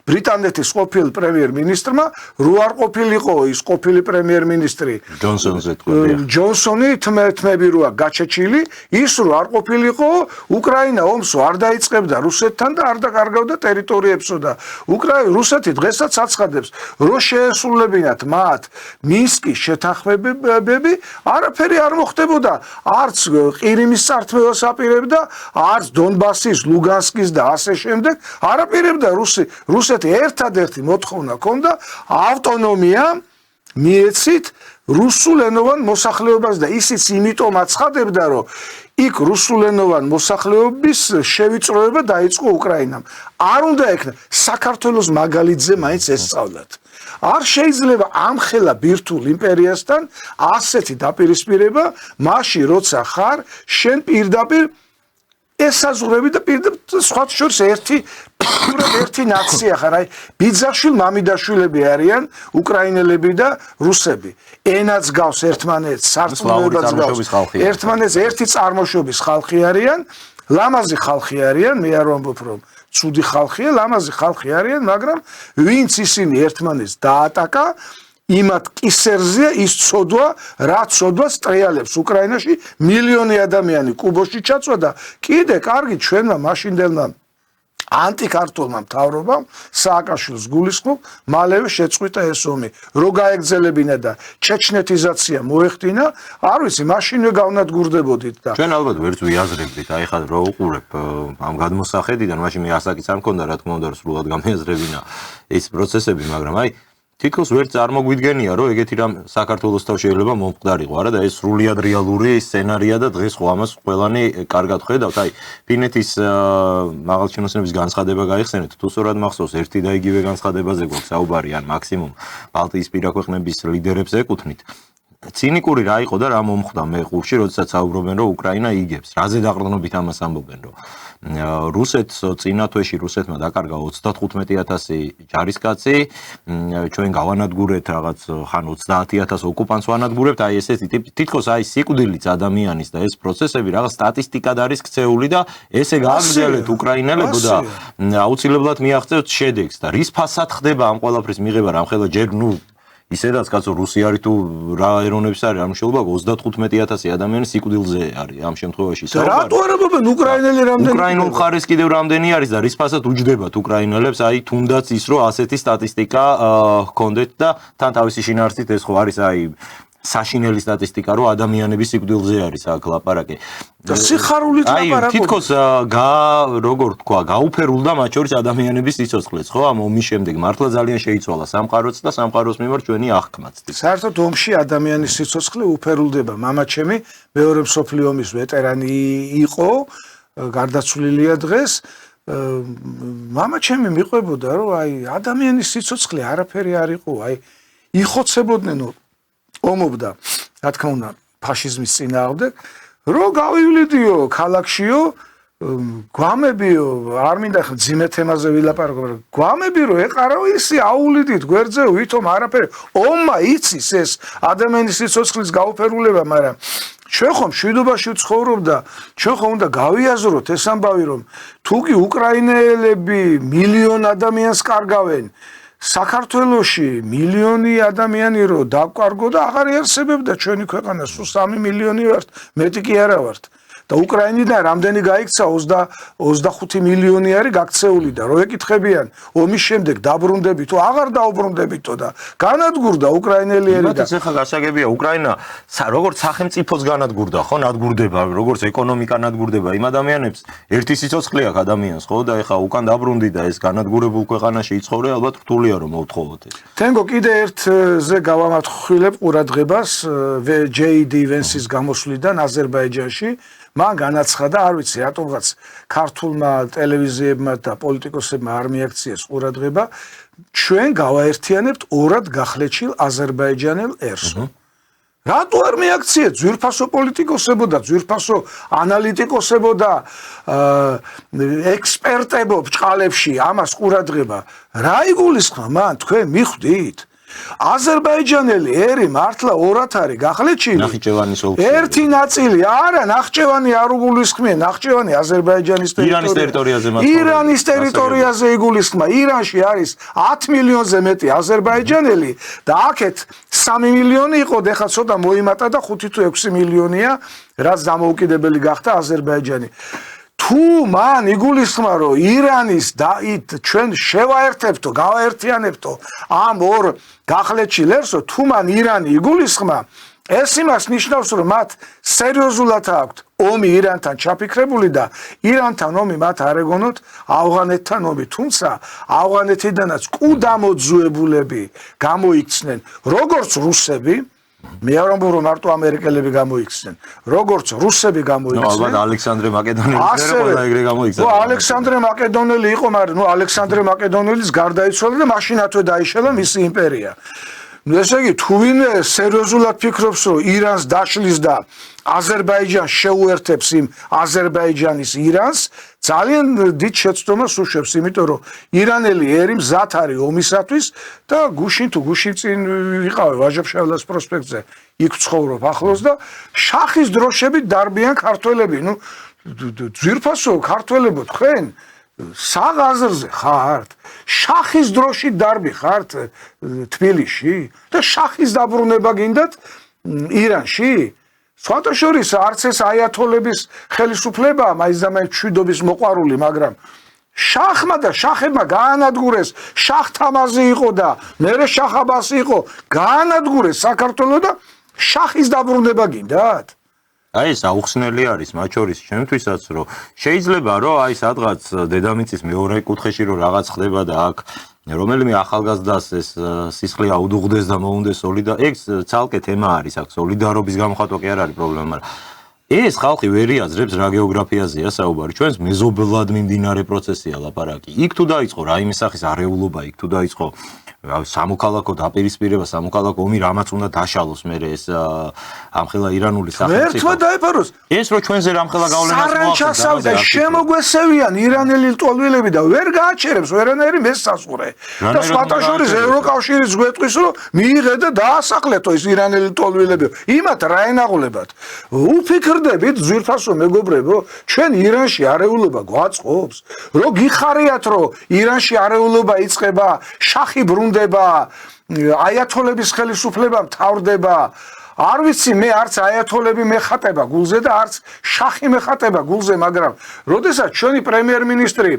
ბრიტანეთის ყოფილ პრემიერ-მინისტრმა რო არ ყოფილიყო ის ყოფილი პრემიერ-მინისტრი ჯონსონი თმები როა გაჩეჩილი ის რო არ ყოფილიყო უკრაინა ომს არ დაიწყებდა რუსეთთან და არ დაკარგავდა ტერიტორიებსო და რუსეთი დღესაც აცხადებს რო შეესრულებინათ მათ მინსკის შეთანხმებები არაფერი არ მოხდებოდა არც ყირიმის წართმევას აპირებდა არც დონბასის ლუგანსკის და ასე შემდეგ არ აპირებდა რუსეთი ერთადერთი მოთხოვნა ჰქონდა ავტონომია მიეცით რუსულენოვან მოსახლეობას და ისიც იმიტომ აცხადებდა რომ იქ რუსულენოვან მოსახლეობის შევიწროება დაიწყო უკრაინამ არ უნდა ეკნა საქართველოს მაგალითზე მაინც ესწავლათ არ შეიძლება ამხელა ბირთულ იმპერიასთან ასეთი დაპირისპირება მაშინ როცა ხარ შენ პირდაპირ ესაზღვრები და პირდაპირ სხვა შორის ერთი ნაცია ხარ აი ბიძაშვილ მამიდაშვილები არიან უკრაინელები და რუსები ენაც გავს ერთმანეთს სარწმუნოებაც გავს ერთმანეთს ერთი წარმოშობის ხალხი არიან ლამაზი ხალხი არიან მე არ ვამბობ რომ ცუდი ხალხია ლამაზი ხალხი არიან მაგრამ ვინც ისინი ერთმანეთს დაატაკა იმათ კისერზეა ის ცოდვა რა ცოდვას ტრიალებს უკრაინაში მილიონი ადამიანი კუბოში ჩაწვა და კიდე კარგი ჩვენმა მაშინდელმა ანტიკართულმა მთავრობამ სააკაშვილს გულისხმობ მალევე შეწყვიტა ეს ომი რო გაეგრძელებინა და ჩეჩნეთიზაცია მოეხდინა არ ვიცი მაშინვე გავნადგურდებოდით და ჩვენ ალბათ ვერც ვიაზრებდით აი ხა რო უყურებ ამ გადმოსახედიდან მაშინ მე ასაკიც არ მქონდა რა თქმა უნდა სრულად გამიაზრებინა ეს პროცესები მაგრამ აი თითქოს ვერ წარმოგვიდგენია რომ ეგეთი რამ საქართველოსთან შეიძლება მომხდარიყო არა და ეს სრულიად რეალური სცენარია და დღეს ხო ამას ყველანი კარგად ხედავთ აი ფინეთის მაღალჩინოსნების განცხადება გაიხსენეთ თუ სწორად მახსოვს ერთი და იგივე განცხადებაზე გვაქვს საუბარი ან მაქსიმუმ ბალტიისპირა ქვეყნების ლიდერებს ეკუთვნით ცინიკური რა იყო და რა მომხდა მე ყურში როდესაც საუბრობენ რომ უკრაინა იგებს რაზე დაყრდნობით ამას ამბობენ რომ რუსეთს წინა თვეში რუსეთმა დაკარგა 35,000 ჯარისკაცი ჩვენ გავანადგურეთ რაღაც ხან 30,000 ოკუპანტს ვანადგურებთ აი ესეთი თითქოს აი სიკვდილიც ადამიანის და ეს პროცესები რაღაც სტატისტიკად არის ქცეული და ესე გააგრძელეთ უკრაინელებო და აუცილებლად მიაღწევთ შედეგს და რის ფასად ხდება ამ ყველაფრის მიღება რამხელა ჯერ ისედაც კაცო რუსი არის თუ რა ეროვნების არის არ შეიძლება 35,000 ადამიანი სიკვდილზე არის ამ შემთხვევაში საუბარი. რატო არ ამბობენ უკრაინელი რამდენი? უკრაინულ მხარეს კიდევ რამდენი არის და რის ფასად უჯდებათ უკრაინელებს აი თუნდაც ის რომ ასეთი სტატისტიკა ჰქონდეთ და თან თავისი შინაარსით ეს ხო არის აი საშინელი სტატისტიკა რომ ადამიანების სიკვდილზე არის აქ ლაპარაკი. და სიხარულით ლაპარაკობ. აი თითქოს როგორ თქვა გაუფერულდა მათ შორის ადამიანების სიცოცხლეც ხო ამ ომის შემდეგ მართლა ძალიან შეიცვალა სამყაროც და სამყაროს მიმართ ჩვენი აღქმაც. საერთოდ ომში ადამიანის სიცოცხლე უფერულდება. მამაჩემი მეორე მსოფლიო ომის ვეტერანი იყო, გარდაცვლილია დღეს. მამაჩემი მიყვებოდა რომ აი ადამიანის სიცოცხლე არაფერი არ იყო, აი იხოცებოდნენ ომობდა, რა თქმა უნდა, ფაშიზმის წინააღმდეგ, რო გავივლიდიო ქალაქშიო, გვამებიო, არ მინდა ხა ძიმე თემაზე ვილაპარაკო, მაგრამ გვამები რო ეყარავ ისი აულიდით გვერდზე, ვითომ არაფერი, ომმა იცის ეს ადამიანის სიცოცხლის გაუფერულება, მაგრამ ჩვენ ხომ მშვიდობაში ვცხოვრობ და ჩვენ ხომ უნდა გავიაზროთ ეს ამბავი, რომ თუ კი უკრაინელები მილიონ ადამიანს კარგავენ საქართველოში მილიონი ადამიანი რო დავკარგო და აღარ იარსებებდა ჩვენი ქვეყანა სულ 3 მილიონი ვართ მეტი კი არა ვართ და უკრაინიდან რამდენი გაიქცა 25 მილიონი არის გაქცეული და რო ეკითხებიან ომის შემდეგ დაბრუნდები თუ აღარ დაუბრუნდებითო და განადგურდა უკრაინელი ერი და ეს ახლა გასაგებია უკრაინა როგორც სახელმწიფოს განადგურდა ხო ნადგურდება როგორც ეკონომიკა ნადგურდება იმ ადამიანებს ერთი სიცოცხლე აქვს ადამიანს ხო და ეხლა უკან დაბრუნდი და ეს განადგურებულ ქვეყანაში იცხოვრე ალბათ რთულია რომ მოვთხოვოთ ეს თენგო კიდე ერთზე გავამართხილებ ყურადღებას JD Vance-ის გამოსვლიდან აზერბაიჯანში მან განაცხადა არ ვიცი რატომღაც ქართულმა ტელევიზიებმა და პოლიტიკოსებმა არ მიაქციეს ყურადღება ჩვენ გავაერთიანებთ ორად გახლეჩილ აზერბაიჯანელ ერსო რატო არ მიაქციეთ ძვირფასო პოლიტიკოსებო და ძვირფასო ანალიტიკოსებო და ექსპერტებო ბჭყალებში ამას ყურადღება რა იგულისხმება მან თქვენ მიხვდით აზერბაიჯანელი ერი მართლა ორად არის გახლეჩილი ნახიჩევანის ოლქში ერთი ნაწილი არა ნახიჩევანი არ იგულისხმება ნახიჩევანი აზერბაიჯანის ტერიტორიაზე ირანის ტერიტორიაზე იგულისხმება ირანში არის 10 მილიონზე მეტი აზერბაიჯანელი და აქეთ 3 მილიონი იყო და ხა ცოტა მოიმატა და 5 თუ 6 მილიონია რაც დამოუკიდებელი გახდა აზერბაიჯანი თუ მან იგულისხმება რომ ირანის და ჩვენ შევაერთებთო გავაერთიანებთო ამ ორ გახლეჩილ ერსო თუ მან ირანი იგულისხმება ეს იმას ნიშნავს რომ მათ სერიოზულად აქვთ ომი ირანთან ჩაფიქრებული და ირანთან ომი მათ არ ეგონოთ ავღანეთთან ომი თუმცა ავღანეთიდანაც კუდამოძუებულები გამოიქცნენ როგორც რუსები მე არ ამბობ რომ მარტო ამერიკელები გამოიქცნენ როგორც რუსები გამოიქცნენ ალბათ ალექსანდრე მაკედონელის ყველა ეგრე გამოიქცა ალექსანდრე მაკედონელი იყო მაგრამ ალექსანდრე მაკედონელის გარდაიცვალა და მაშინათვე დაიშალა მისი იმპერია ესე იგი თუ ვინმე სერიოზულად ფიქრობს რომ ირანს დაშლის და აზერბაიჯანს შეუერთებს იმ აზერბაიჯანის ირანს ძალიან დიდ შეცდომას უშვებს იმიტომ რომ ირანელი ერი მზად არის ომისათვის და გუშინ თუ გუშინ წინ ვიყავე ვაჟა-ფშაველას პროსპექტზე იქ ცხოვრობ ახლოს და შახის დროშებით დარბიან ქართველები ნუ ძვირფასო ქართველებო თქვენ საღაზრზე ხართ შახის დროში დარბი ხართ თბილისში და შახის დაბრუნება გინდათ ირანში სხვათა შორის არც ეს აიათოლების ხელისუფლებაა მაინც და მაინც მშვიდობის მოყვარული მაგრამ შახმა და შახებმა გაანადგურეს შახ-თამაზი იყო და მერე შახ-აბასი იყო გაანადგურეს საქართველოს და შახის დაბრუნება გინდათ აი ეს აუხსნელი არის მათ შორის შემთხვევით რომ შეიძლება რომ აი სადღაც დედამიწის მეორე კუთხეში რომ რაღაც ხდება და აქ რომელიმე ახალგაზრდას ეს სისხლი აუდუღდეს და მოუნდეს ეგ ცალკე თემა არის აქ სოლიდარობის გამოხატვა კი არ არის პრობლემა მაგრამ ეს ხალხი ვერ იაზრებს რა გეოგრაფიაზეა საუბარი ჩვენს მეზობლად მიმდინარე პროცესია ლაპარაკი იქ თუ დაიწყო რაიმე სახის არეულობა იქ თუ დაიწყო სამოქალაქო დაპირისპირება სამოქალაქო ომი რამაც უნდა დაშალოს მე ეს ამხელა ირანული სახელმწიფო ერთმა დაეფაროს ეს რო ჩვენზე რამხელა გავლენას მოახდენს და შემოგვესევიან ირანელი ლტოლვილები და ვერ გააჩერებს ვერანაირი მესასურე და სხვათა შორის ევროკავშირიც გვეტყვის რომ მიიღე და დაასახლეთო ეს ირანელი ლტოლვილები იმათ რა ენაღლებათ უფიქრდებით ძვირფასო მეგობრებო ჩვენ ირანში არეულობა გვაწყობს რო გიხარიათ რომ ირანში არეულობა იწყება შახი აიათოლების ხელისუფლება მთავრდება არ ვიცი მე არც აიათოლები მეხატება გულზე და არც შახი მეხატება გულზე მაგრამ როდესაც ჩვენი პრემიერ-მინისტრი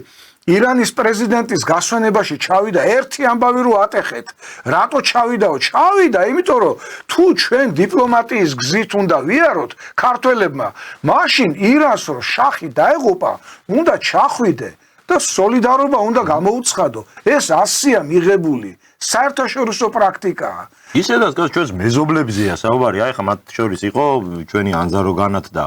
ირანის პრეზიდენტის გასვენებაში ჩავიდა ერთი ამბავი რო ატეხეთ რატო ჩავიდაო ჩავიდა იმიტომ რომ თუ ჩვენ დიპლომატიის გზით უნდა ვიაროთ ქართველებმა მაშინ ირანს რო შახი დაეღუპა უნდა ჩახვიდე და სოლიდარობა უნდა გამოუცხადო ეს ასია მიღებული საერთაშორისო პრაქტიკაა ისედაც გას ჩვენს მეზობლებზეა საუბარი აი ხა მათ შორის იყო ჩვენი ანზარო განათ და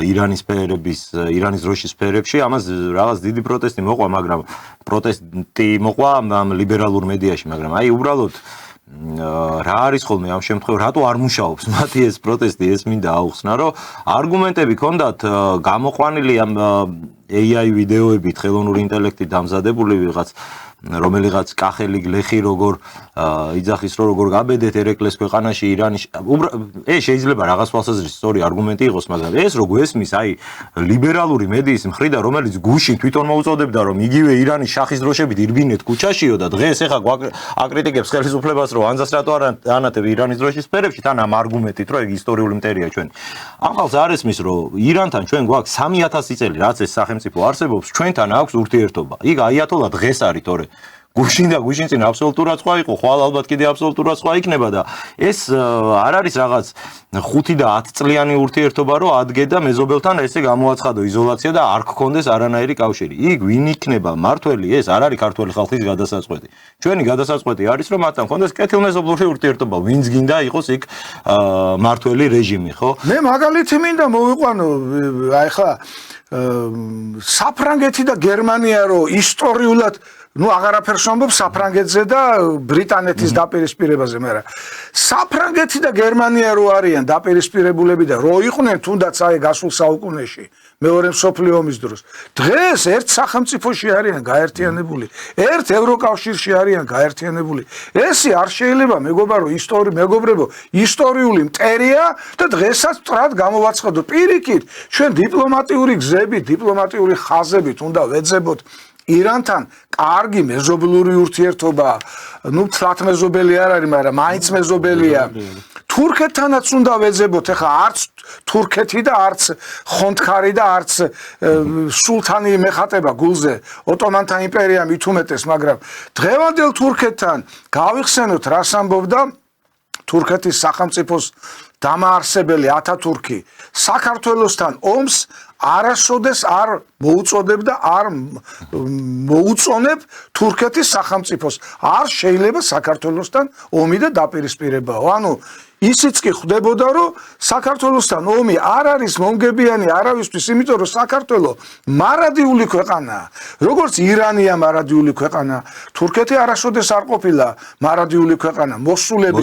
ირანის დროშის სფერებში ამას რაღაც დიდი პროტესტი მოყვა მაგრამ პროტესტი მოყვა ამ ლიბერალურ მედიაში მაგრამ აი უბრალოდ რა არის ხოლმე ამ შემთხვევაში რატო არ მუშაობს მათი ეს პროტესტი ეს მინდა აუხსნა რომ არგუმენტები ქონდათ გამოყვანილი ამ AI ვიდეოებით ხელოვნური ინტელექტით დამზადებული რომელიღაც კახელი გლეხი როგორ იძახის რომ როგორ გაბედეთ ერეკლეს ქვეყანაში ირანის შეიძლება რაღაც თვალსაზრისით სწორი არგუმენტი იყოს მაგრამ ეს რო გვესმის აი ლიბერალური მედიის მხრიდან რომელიც გუშინ თვითონ მოუწოდებდა რომ იგივე ირანის შახის დროშებით ირბინეთ ქუჩაშიო და დღეს ეხა აკრიტიკებს ხელისუფლებას რომ ანზას რატო არ ანატებ ირანის დროშის სფერებში თან ამ არგუმენტით რომ ეგ ისტორიული მტერია ჩვენი ამ ხალხს არ ესმის რომ ირანთან ჩვენ გვაქვს 3000 წელი რაც ეს სახელმწიფო არსებობს ჩვენთან აქვს ურთიერთობა იქ აიათოლა დღეს არის თორე გუშინ წინ აბსოლუტურად სხვა იყო, ხვალ ალბათ კიდე აბსოლუტურად სხვა იქნება და ეს არ არის რაღაც 5 და 10 წლიანი ურთიერთობა, რომ ადგე და მეზობელთან ესე გამოაცხადო იზოლაცია და არ გქონდეს არანაირი კავშირი. იქ ვინ იქნება მართველი, ეს არ არის ქართული ხალხის გადასაწყვეტი. ჩვენი გადასაწყვეტი არის, რომ მათთან გქონდეს კეთილმეზობლური ურთიერთობა, ვინც გინდა იყოს იქ მართველი რეჟიმი, ხო? მე მაგალითი მინდა მოვიყვანო, აი ხა საფრანგეთი და გერმანია რო ისტორიულად აღარაფერს ამბობ საფრანგეთზე და ბრიტანეთის დაპირისპირებაზე, მაგრამ საფრანგეთი და გერმანია რო არიან დაპირისპირებულები და რო იყვნენ თუნდაც აი გასულ საუკუნეში მეორე მსოფლიო ომის დროს დღეს ერთ სახელმწიფოში არიან გაერთიანებული ერთ ევროკავშირში არიან გაერთიანებული ესე არ შეიძლება მეგობრებო ისტორიული მტერია და დღესაც ტრად გამოვაცხადო პირიქით ჩვენ დიპლომატიური გზებით დიპლომატიური ხაზებით უნდა ვეძებოთ ირანთან კარგი მეზობლური ურთიერთობა, თლათ მეზობელი არ არის, მაგრამ მაინც მეზობელია. თურქეთთანაც უნდა ვეძებოთ, ეხლა არც თურქეთი და არც ხონდქარი და არც სულთანი მეხატება გულზე, ოტომანთა იმპერია მით უმეტეს, მაგრამ დღევანდელ თურქეთთან გავიხსენოთ, რას ამბობდა თურქეთის სახელმწიფოს დამაარსებელი ათათურქი საქართველოსთან ომს არასოდეს არ მოუწოდებდა არ მოუწონებ თურქეთის სახელმწიფოს არ შეიძლება საქართველოსთან ომი და დაპირისპირებაო ანუ ისიც კი ხვდებოდა რომ საქართველოსთან ომი არ არის მომგებიანი არავისთვის იმიტომ რომ საქართველო მარადიული ქვეყანაა როგორც ირანია მარადიული ქვეყანა თურქეთი არასოდეს არ ყოფილა მარადიული ქვეყანა მოსულები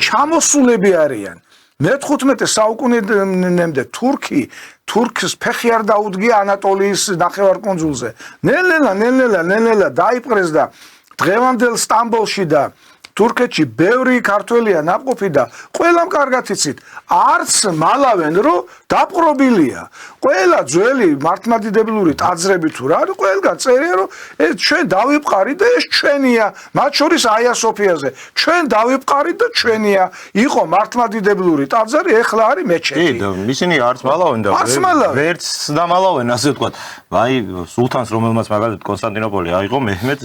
ჩამოსულები არიან მე-15 საუკუნემდე თურქს ფეხი არ დაუდგია ანატოლიის ნახევარკუნძულზე. ნელ-ნელა დაიპყრეს და დღევანდელ სტამბოლში და თურქეთში ბევრი ქართველია ნაპყოფი და ყველამ კარგად იცით, არც მალავენ რომ დაპყრობილია. ყველა ძველი მართლმადიდებლური ტაძრები თუ რა, ყველგან წერია რომ ეს ჩვენ დავიპყარით და ეს ჩვენია, მათ შორის აია სოფიაზე. ჩვენ დავიპყარით და ჩვენია. იყო მართლმადიდებლური ტაძარი, ეხლა არის მეჩეთი. კი, ისინი არც მალავენ და ვერც დამალავენ, ასე ვთქვათ. აი, სულთანს რომელმაც მაგალითად კონსტანტინოპოლი აიღო, მეჰმედ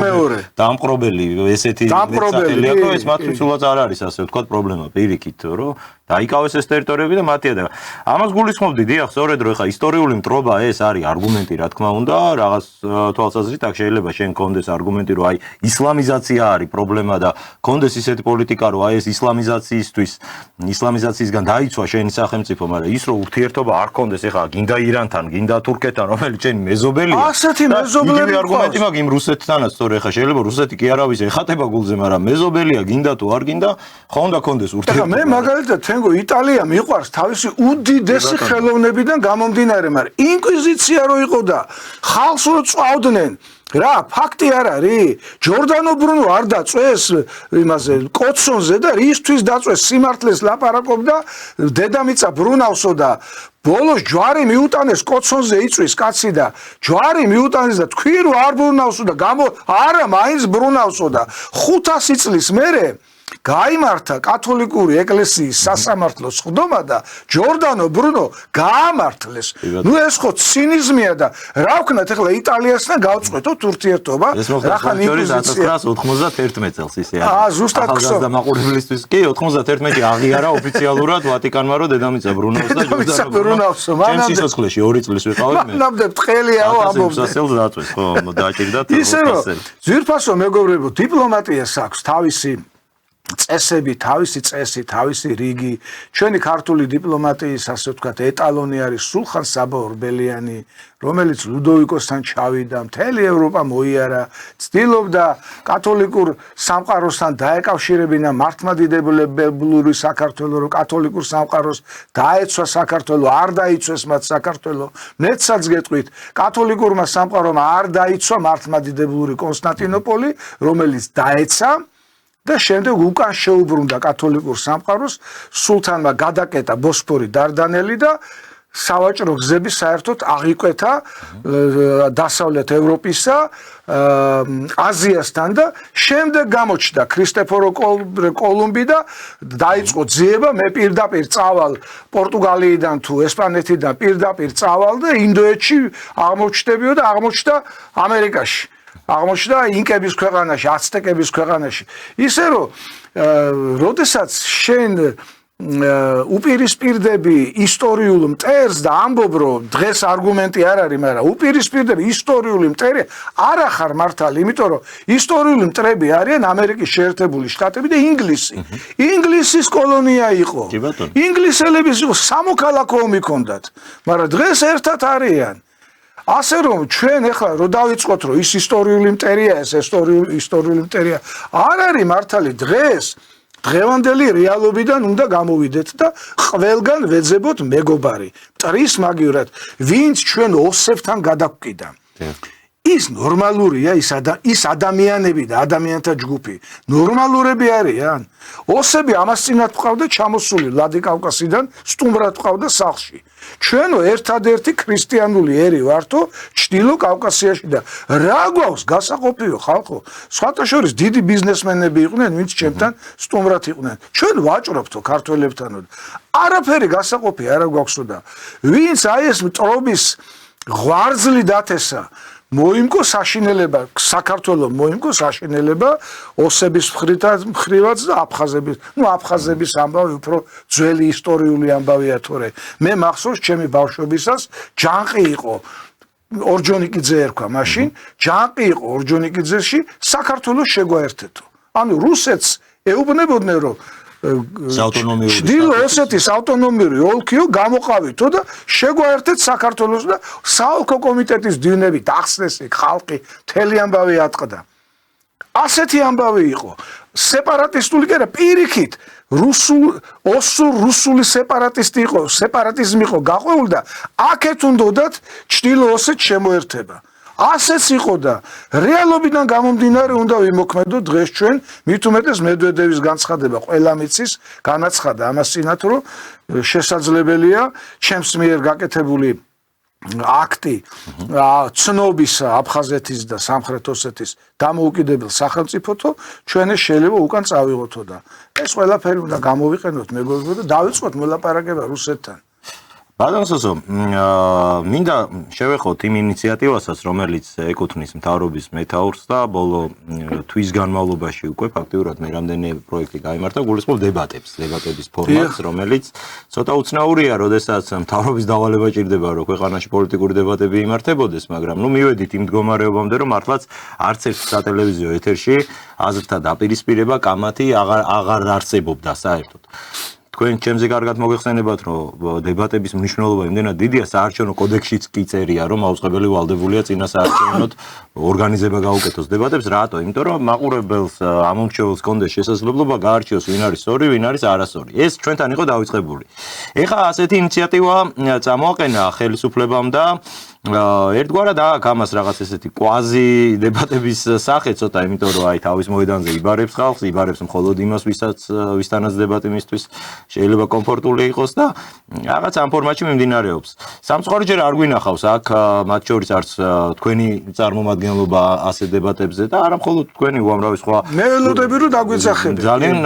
მეორე. დამპყრობელი ესეთი დამპყრობელია და ეს მათთვის სულაც არ არის ასე ვთქვათ პრობლემა პირიქით რომ დაიკავეს ეს ტერიტორიები და მათი ადება. ამას გულისხმობდი დიახ, სწორედ რომ ხა ისტორიული მტრობა ეს არის არგუმენტი, რა თქმა უნდა, რაღაც თვალსაზრისით აქ შეიძლება შენ კონდეს არგუმენტი, რომ აი ისლამიზაცია არის პრობლემა და კონდეს ისეთი პოლიტიკა, რომ აი ეს ისლამიზაციისგან დაიცვა შენი სახელმწიფო, მაგრამ ის რომ ურთიერთობა არ კონდეს, ეხლა გინდა ირანთან, გინდა თურქეთთან, რომელიც შენი მეზობელია. ასეთი მეზობლები არგუმენტი მაქვს იმ რუსეთთანაც, სწორედ ეხლა შეიძლება რუსეთი კი არავის ეხატება გულზე, მაგრამ მეზობელია, გინდა თუ არ გინდა, ხო უნდა კონდეს ურთიერთობა. მე მაგალითად იტალია მიყვარს თავისი უდიდესი ხელოვნებიდან გამომდინარე, მაგრამ ინკვიზიცია რო იყო და ხალხს რო წვავდნენ, რა, ფაქტი არ არის? ჯორდანო ბრუნო არ დაწვეს იმაზე კოცონზე და რისთვის დაწვეს სიმართლეს ლაპარაკობდა დედამიწა ბრუნავსო და ბოლოს ჯვარი მიუტანეს კოცონზე იწვის კაცი და ჯვარი მიუტანეს და თქვი რომ არ ბრუნავსო და არა მაინც ბრუნავსო და 500 წლის მერე გაიმართა კათოლიკური ეკლესიის სასამართლო სხდომა და ჯორდანო ბრუნო გაამართლეს. ნუ ეს ხო ცინიზმია და რა ვქნათ ახლა იტალიასთან გავწყვეტოთ ურთიერთობა. რახან ინკვიზიცია 1991 წელს ისე არის. ზუსტად ახალგაზრდა მაყურებლისთვის კი 91-ი აღიარა ოფიციალურად ვატიკანმა რომ დედამიწა ბრუნავს და ბრუნავს. მანამდე სიცოცხლეში 2 წლის ვიყავი მე. მანამდე თხელიაო ამბობდი. სასელს დაწვეს ხო დაჭირდა ისე რომ ძვირფასო მეგობრებო დიპლომატიას აქვს თავისი წესები, თავისი წესი, თავისი რიგი, ჩვენი ქართული დიპლომატიის, ასე ვთქვათ, ეტალონი არის სულხან საბა ორბელიანი, რომელიც ლუდოვიკოსთან ჩავიდა, მთელი ევროპა მოიარა, ცდილობდა კათოლიკურ სამყაროსთან დაეკავშირებინა მართლმადიდებლური საქართველო, რომ კათოლიკურ სამყაროს დაეცვა საქართველო, არ დაიცვეს მათ საქართველო. მეცაც გეტყვით, კათოლიკურმა სამყარომ არ დაიცვა მართლმადიდებლური კონსტანტინოპოლი, რომელიც დაეცა და შემდეგ უკან შეუბრუნდა კათოლიკურ სამყაროს, სულთანმა გადაკეტა ბოსფორი დარდანელი და სავაჭრო გზები საერთოდ აღიკვეთა დასავლეთ ევროპისა, აზიასთან და შემდეგ გამოჩნდა ქრისტეფორო კოლუმბი და დაიწყო ძიება, მე პირდაპირ წავალ პორტუგალიიდან თუ ესპანეთიდან პირდაპირ წავალ და ინდოეთში აღმოჩნდებიო და აღმოჩნდა ამერიკაში. აღმოჩნდა ინკების ქვეყანაში, აცტეკების ქვეყანაში. ისე რომ, როდესაც შენ უპირისპირდები ისტორიულ მტერს და ამბობ, რომ დღეს არგუმენტი არ არის, მაგრამ უპირისპირდები ისტორიული მტერი არ ახარ მართალი, იმიტომ რომ ისტორიული მტრები არიან ამერიკის შეერთებული შტატები და ინგლისი. ინგლისის კოლონია იყო. ინგლისელების იყო სამოქალაქო ომი ჰქონდათ, მაგრამ დღეს ერთად არიან. ასე რომ ჩვენ ახლა რო დავიწყოთ რომ ის ისტორიული მტერია, ეს ისტორიული მტერია არ არის მართალი დღეს დღევანდელი რეალობიდან უნდა გამოვიდეთ და ყველგან ვეძებოთ მეგობარი მტრის მაგივრად ვინც ჩვენ ოსებთან გადაგვკიდა ის ნორმალურია ის ადამიანები და ადამიანთა ჯგუფი ნორმალურები არიან ოსები ამას წინათ ყავდა ჩამოსული ვლადიკავკასიდან სტუმრად ყავდა სახლში ჩვენო ერთადერთი ქრისტიანული ერი ვართო ჩრდილო კავკასიაში და რა გვაქვს გასაყოფიო ხალხო სხვათა შორის დიდი ბიზნესმენები იყვნენ ვინც ჩემთან სტუმრად იყვნენ ჩვენ ვაჭრობთო ქართველებთანო არაფერი გასაყოფი არა გვაქვსო და ვინც აი ეს მტრობის ღვარძლი დათესა მოიმკო საშინელება საქართველოს მოიმკო საშინელება ოსების მხრივაც და აფხაზების ამბავი უფრო ძველი ისტორიული ამბავია თორე მე მახსოვს ჩემი ბავშვობისას ჯანყი იყო ორჯონიკიძე ერქვა მაშინ ჯანყი იყო ორჯონიკიძეში საქართველოს შეგვაერთეთო ანუ რუსეთს ეუბნებოდნენ რომ ჩრდილო ოსეთის ავტონომიური ოლქიო გამოყავითო და შეგვაერთეთ საქართველოს და საოლქო კომიტეტის დივნები დახსნეს ხალხი მთელი ამბავი ატყდა ასეთი ამბავი იყო სეპარატისტული კი არა პირიქით რუსული სეპარატისტი იყო სეპარატიზმი იყო გაყვეული და აქეთ უნდათ ჩრდილო osets შემოერთება ასეც იყო და რეალობიდან გამომდინარე უნდა ვიმოქმედოთ დღეს ჩვენ მით უმეტეს მედვედევის განცხადება ყველა მიცის განაცხადა ამას წინათ რომ შესაძლებელია ჩემს მიერ გაკეთებული აქტი ცნობისა აფხაზეთის და სამხრეთ ოსეთის დამოუკიდებელ სახელმწიფოთო ჩვენ შეიძლება უკან წავიღოთო და ეს ყველაფერი უნდა გამოვიყენოთ მეგობრებო და დავიწყოთ მოლაპარაკება რუსეთთან ბატონსო, მინდა შევეხოთ იმ ინიციატივასაც, რომელიც ეკუთვნის მთავრობის მეთაურს და ბოლო თვის განმავლობაში უკვე ფაქტიურად მე რამდენი პროექტი გაიმართა, გულისხმობ დებატების ფორმატს, რომელიც ცოტა უცნაურია, როდესაც მთავრობის დავალება ჭირდება, რომ ქვეყანაში პოლიტიკური დებატები იმართებოდეს, მაგრამ ნუ მივედით იმ მდგომარეობამდე, რომ მართლაც არც ერთ სატელევიზიო ეთერში აზრთა დაპირისპირება კამათი აღარ არსებობდა საერთოდ. თქვენ ჩემზე კარგად მოგეხსენებათ, რომ დებატების მნიშვნელობა იმდენად დიდია, საარჩევნო კოდექსშიც კი წერია, რომ აუწყებელი ვალდებულია წინა საარჩევნოდ ორგანიზება გაუკეთოს დებატებს, რატო? იმიტომ რომ მაყურებელს ამომრჩეველს კონდეს შესაძლებლობა გაარჩიოს, ვინ არის სწორი, ვინ არის არასწორი. ეს ჩვენთან იყო დაიწყებული. ეხლა ასეთი ინიციატივა წამოაყენა ხელისუფლებამ და ერთგვარად აქ ამას რაღაც ესეთი კვაზი დებატების სახე ცოტა, იმიტომ რომ აი თავის მოედანზე იბარებს ხალხს, იბარებს მხოლოდ იმას, ვისთანაც დებატი მისთვის შეიძლება კომფორტული იყოს და რაღაც ამ ფორმატში მიმდინარეობს. სამწუხაროდ არ გვინახავს აქ მათ შორის არც თქვენი წარმომადგენლობა ასე დებატებზე და არა მხოლოდ თქვენი უამრავი სხვა მე ველოდები რომ დაგვეძახებით. ძალიან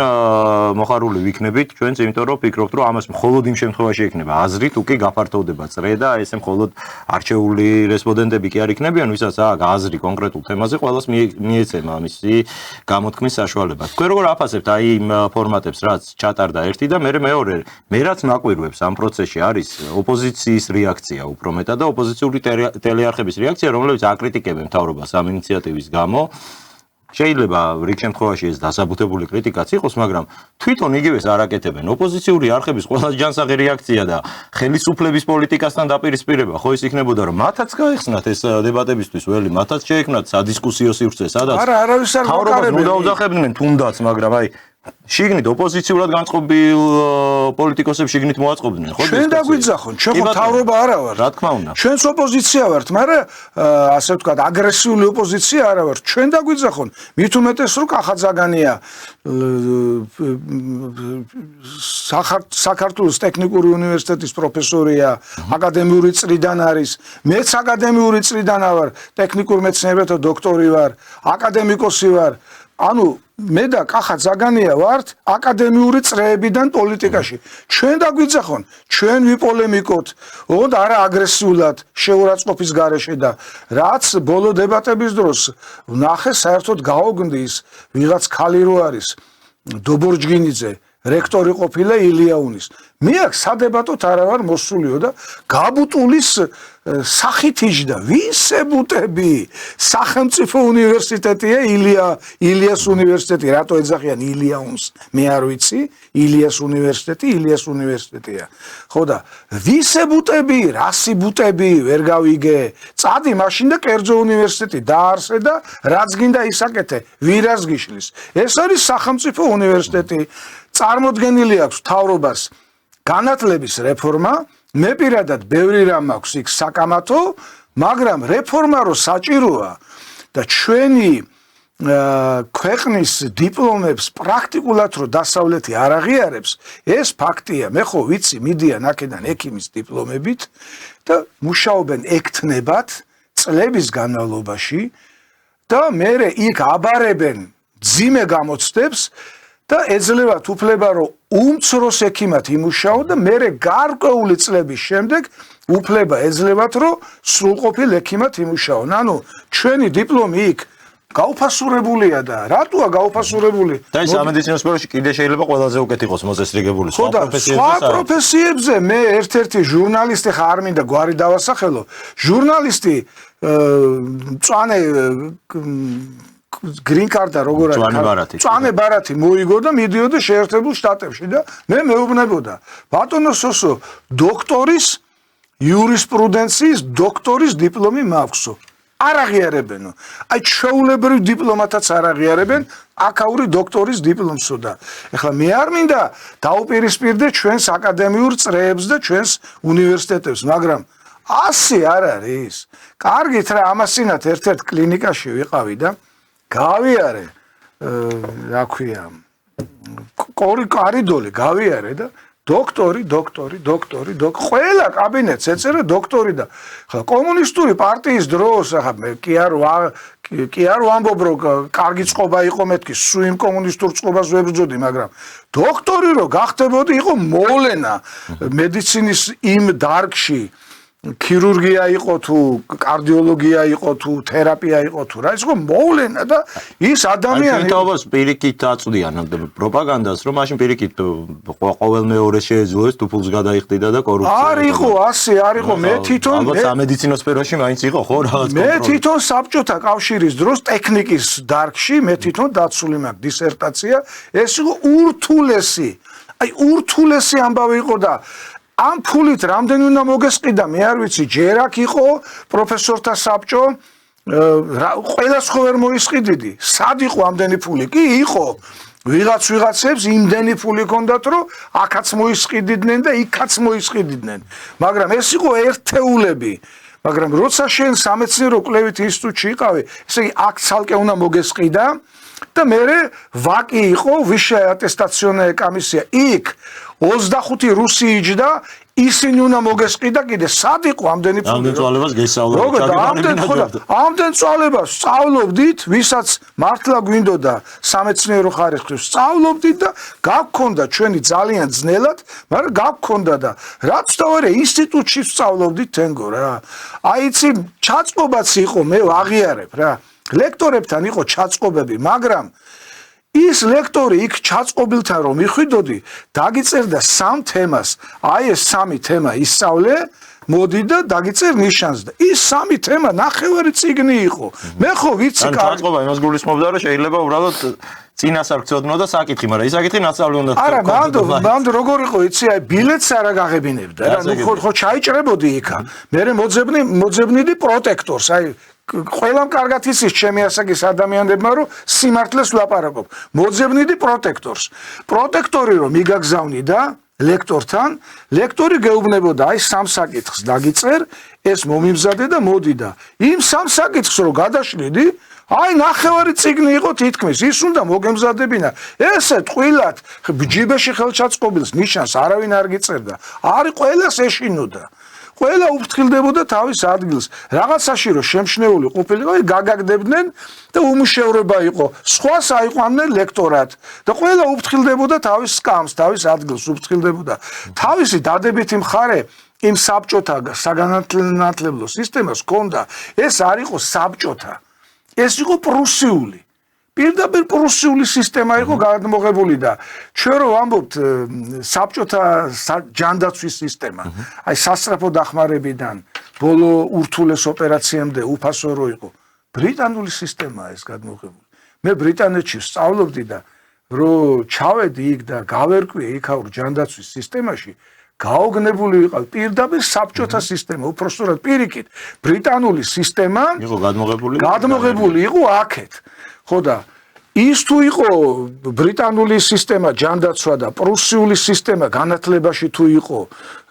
მოხარული ვიქნებით ჩვენც, იმიტომ რომ ვფიქრობთ, რომ ამას მხოლოდ იმ შემთხვევაში ექნება აზრი, თუ კი გაფართოვდება წრე და ესე მხოლოდ არჩეული რესპონდენტები კი არ იქნებიან, ვისაც აქვს აზრი კონკრეტულ თემაზე, ყველას მიეცემა მისი გამოთქმის საშუალება. თქვენ როგორ აფასებთ აი იმ ფორმატებს, რაც ჩატარდა ერთი და მეორე, მე რაც მაკვირვებს ამ პროცესში არის ოპოზიციის რეაქცია უფრო მეტად და ოპოზიციური ტელეარხების რეაქცია, რომლებიც აკრიტიკებენ მთავრობას ამ ინიციატივის გამო. შეიძლება რიგ შემთხვევაში ეს დასაბუთებული კრიტიკაც იყოს, მაგრამ თვითონ იგივეს არ აკეთებენ. ოპოზიციური არხების ყველაზე ჯანსაღი რეაქცია და ხელისუფლების პოლიტიკასთან დაპირისპირება ხო ის იქნებოდა, რომ მათაც გაიხსნათ ეს დებატებისთვის ველი, მათაც შეექმნათ სადისკუსიო სივრცე, სადაც არავის არ თავრობას დაუძახებდნენ თუნდაც, მაგრამ აი შიგნით ოპოზიციურად განწყობილ პოლიტიკოსებს შიგნით მოაწყობდნენ, ხო? ჩვენ დაგვიძახონ, ჩვენ ხო თავრობა არა ვართ. რა თქმა უნდა. ჩვენც ოპოზიცია ვართ, მაგრამ ასე ვთქვათ, აგრესიული ოპოზიცია არა ვართ. ჩვენ დაგვიძახონ. მით უმეტეს რომ კახაძაგანია საქართველოს ტექნიკური უნივერსიტეტის პროფესორია, აკადემიური წრიდან არის. მეც აკადემიური წრიდან ვარ, ტექნიკურ მეცნიერებათა დოქტორი ვარ, აკადემიკოსი ვარ. ანუ მე და კახაძაგანია ვართ აკადემიური წრეებიდან პოლიტიკაში. ჩვენ დაგვიძახონ, ჩვენ ვიპოლემიკოთ, ოღონდ არა აგრესიულად, შეურაცხყოფის გარეშე და რაც ბოლო დებატების დროს ვნახე, საერთოდ გაოგნდის ვიღაც ქალი რო არის დობორჯგინიძე, რექტორი ყოფილა ილიაუნის. მე აქ სადებატოთ არა ვარ მოსულიო და გაბუტულის სახით იჯდა. ვისებუტები სახელმწიფო უნივერსიტეტია ილიას უნივერსიტეტი, რატო ეძახიან ილიაუნს? მე არ ვიცი, ილიას უნივერსიტეტია. ხო და ვისებუტები, რასიბუტები ვერ გავიგე. წადი მაშინ და კერძო უნივერსიტეტი დაარსე და რაც გინდა ისაკეთე, ვირას გიშლის. ეს არის სახელმწიფო უნივერსიტეტი. წარმოდგენილი აქვს თავრობას განათლების რეფორმა. მე პირადად ბევრი რამ აქვს იქ საკამათო, მაგრამ რეფორმა რო საჭიროა და ჩვენი ქვეყნის დიპლომებს პრაქტიკულად რო დასავლეთი არ აღიარებს, ეს ფაქტია. მე ხო ვიცი, მიდიან აქედან ექიმის დიპლომებით და მუშაობენ ექთნებად წლების განმავლობაში და მერე იქ აბარებენ ძიმე გამოცდებს და ეძლევათ უფლება, რომ უმცროს ექიმად იმუშაო და მერე გარკვეული წლების შემდეგ უფლება ეძლევათ, რომ სრულყოფილ ექიმად იმუშაონ. ანუ ჩვენი დიპლომი იქ გაუფასურებულია და რატოა გაუფასურებული? და ეს სამედიცინო სფეროში კიდე შეიძლება ყველაზე უკეთ იყოს მოწესრიგებული სხვა პროფესიებზე. მე ერთ-ერთი ჟურნალისტი ხარ არ მინდა გვარი დავასახელო. ჟურნალისტი მწვანე green card-ა როგორ არის? წვანე ბარათი მოიგო და მიდიოდა შეერთებულ შტატებში და მე მეუბნებოდა, ბატონო სოსო, დოქტორის იურისპრუდენციის დოქტორის დიპლომი მაქვსო. არ აღიარებენო. აი ჩვეულებრივ დიპლომატაც არ აღიარებენ აკაური დოქტორის დიპლომსო და ეხლა მე არ მინდა დაუპირისპირდე ჩვენს აკადემიურ წრეებს და ჩვენს უნივერსიტეტებს, მაგრამ ასე არ არის. კარგით რა, ამასინათ ერთ-ერთ კლინიკაში ვიყავი და გავიარე, რა ქვია, კარიდოლი გავიარე და დოქტორი, ყველა კაბინეტს ეწერა დოქტორი და ხა კომუნისტური პარტიის დროს, ახლა მე კი არ ვამბობ, რომ კარგი წყობა იყო მეთქი, სულ იმ კომუნისტურ წყობას ვებრძოდი, მაგრამ დოქტორი რო გახდებოდი, იყო მოვლენა მედიცინის იმ დარგში. ქირურგია იყო თუ კარდიოლოგია იყო თუ თერაპია იყო თუ რა ის ხო მოვლენა და ის ადამიანი თავს პირიქით აწვდიან პროპაგანდას რომ მაშინ პირიქით ყოველ მეორე შეეძლოს თუ ფულს გადაიხდიდა და კორუფცია არ იყო ასე არ იყო მე თვითონ ალბათ სამედიცინო სფეროში მაინც იყო ხო რაღაც მე თვითონ საბჭოთა კავშირის დროს ტექნიკის დარგში მე თვითონ დაცული მაქვს დისერტაცია ეს იყო ურთულესი ამბავი იყო და ამ ფულით რამდენი უნდა მოგესყიდა მე არ ვიცი ჯერ აქ იყო პროფესორთა საბჭო ყველას ხო ვერ მოისყიდიდი სად იყო ამდენი ფული კი იყო ვიღაცებს იმდენი ფული ჰქონდათ რომ აქაც მოისყიდიდნენ და იქაც მოისყიდიდნენ მაგრამ ეს იყო ერთეულები მაგრამ როცა შენ სამეცნიერო კვლევით ინსტიტუტში იყავი ესე იგი აქ ცალკე უნდა მოგესყიდა და მე ვაკი იყო ვისშე ატესტაციონე კომისია იქ 25 რუსი იჯდა ისინი უნდა მოგესყიდა კიდე სად იყო ამდენი ფული ამდენ წვალებას გესწავლობთ ამდენ წვალებას სწავლობდით ვისაც მართლა გვინდოდა სამეცნიერო ხარისხი სწავლობდით და გაგქონდა ჩვენი ძალიან ძნელად მაგრამ გაგქონდა და რაც თავარე ინსტიტუტში სწავლობდით თენგო რა აი იცი ჩაწყობაც იყო მე ვაღიარებ რა ლექტორებთან იყო ჩაწყობები მაგრამ ის ლექტორი იქ ჩაწყობილთან რომ მიხვიდოდი, დაგიწერდა 3 თემას, აი ეს 3 თემა ისწავლე მოდი და დაგიწერ ნიშანს და ის სამი თემა ნახევარი წიგნი იყო. მე ხო ვიცი გაწყობა იმას გულისხმობდა რომ შეიძლება უბრალოდ წინას არ გწოდნო და საკითხი, მაგრამ ის საკითხი ნაცვლი უნდა არა, მანდ როგორ იყო იცი, აი ბილეთს არ აგაღებინებდა რა, ნუ ხო ჩაიჭრებოდი იქა. მე მოძებნიდი პროტექტორს, აი ყველამ კარგად იცის ჩემი ასაკის ადამიანებმა რომ სიმართლეს ვლაპარაკობ. მოძებნიდი პროტექტორს. პროტექტორი რომ მიგაგზავნიდა ლექტორთან, ლექტორი გეუბნებოდა აი სამ საკითხს დაგიწერ, ეს მომიმზადე და მოდი და იმ სამ საკითხს რომ გადაშლიდი, აი ნახევარი წიგნი იყო თითქმის, ის უნდა მოგემზადებინა. ესე ტყვილად ჯიბეში ხელჩაწყობილს ნიშანს არავინ არ გიწერდა. არის ყველას ეშინოდა. ყველა უფრთხილდებოდა თავის ადგილს. რაღაცაში რომ შემჩნეული ყოფილიყო, გაგაგდებდნენ და უმუშევრობა იყო. სხვას აიყვანდნენ ლექტორად და ყველა უფრთხილდებოდა თავის სკამს, თავის ადგილს უფრთხილდებოდა. თავისი დადებითი მხარე იმ საბჭოთა საგანმანათლებლო სისტემას ჰქონდა. ეს არ იყო საბჭოთა. ეს იყო პრუსიული. პირდაპირ პრუსიული სისტემა იყო გადმოღებული და ჩვენ რო ვამბობთ საბჭოთა ჯანდაცვის სისტემა, აი სასწრაფო დახმარებიდან ბოლო ურთულეს ოპერაციამდე უფასო რო იყო, ბრიტანული სისტემაა ეს გადმოღებული. მე ბრიტანეთში სწავლობდი და რო ჩავედი იქ და გავერკვიე იქაურ ჯანდაცვის სისტემაში, გაოგნებული ვიყავ პირდაპირ საბჭოთა სისტემა, უпроსტურად პირიქით, ბრიტანული სისტემა იყო გადმოღებული იყო აქეთ. ხო და ის თუ იყო ბრიტანული სისტემა ჯანდაცვა და პრუსიული სისტემა განათლებაში თუ იყო,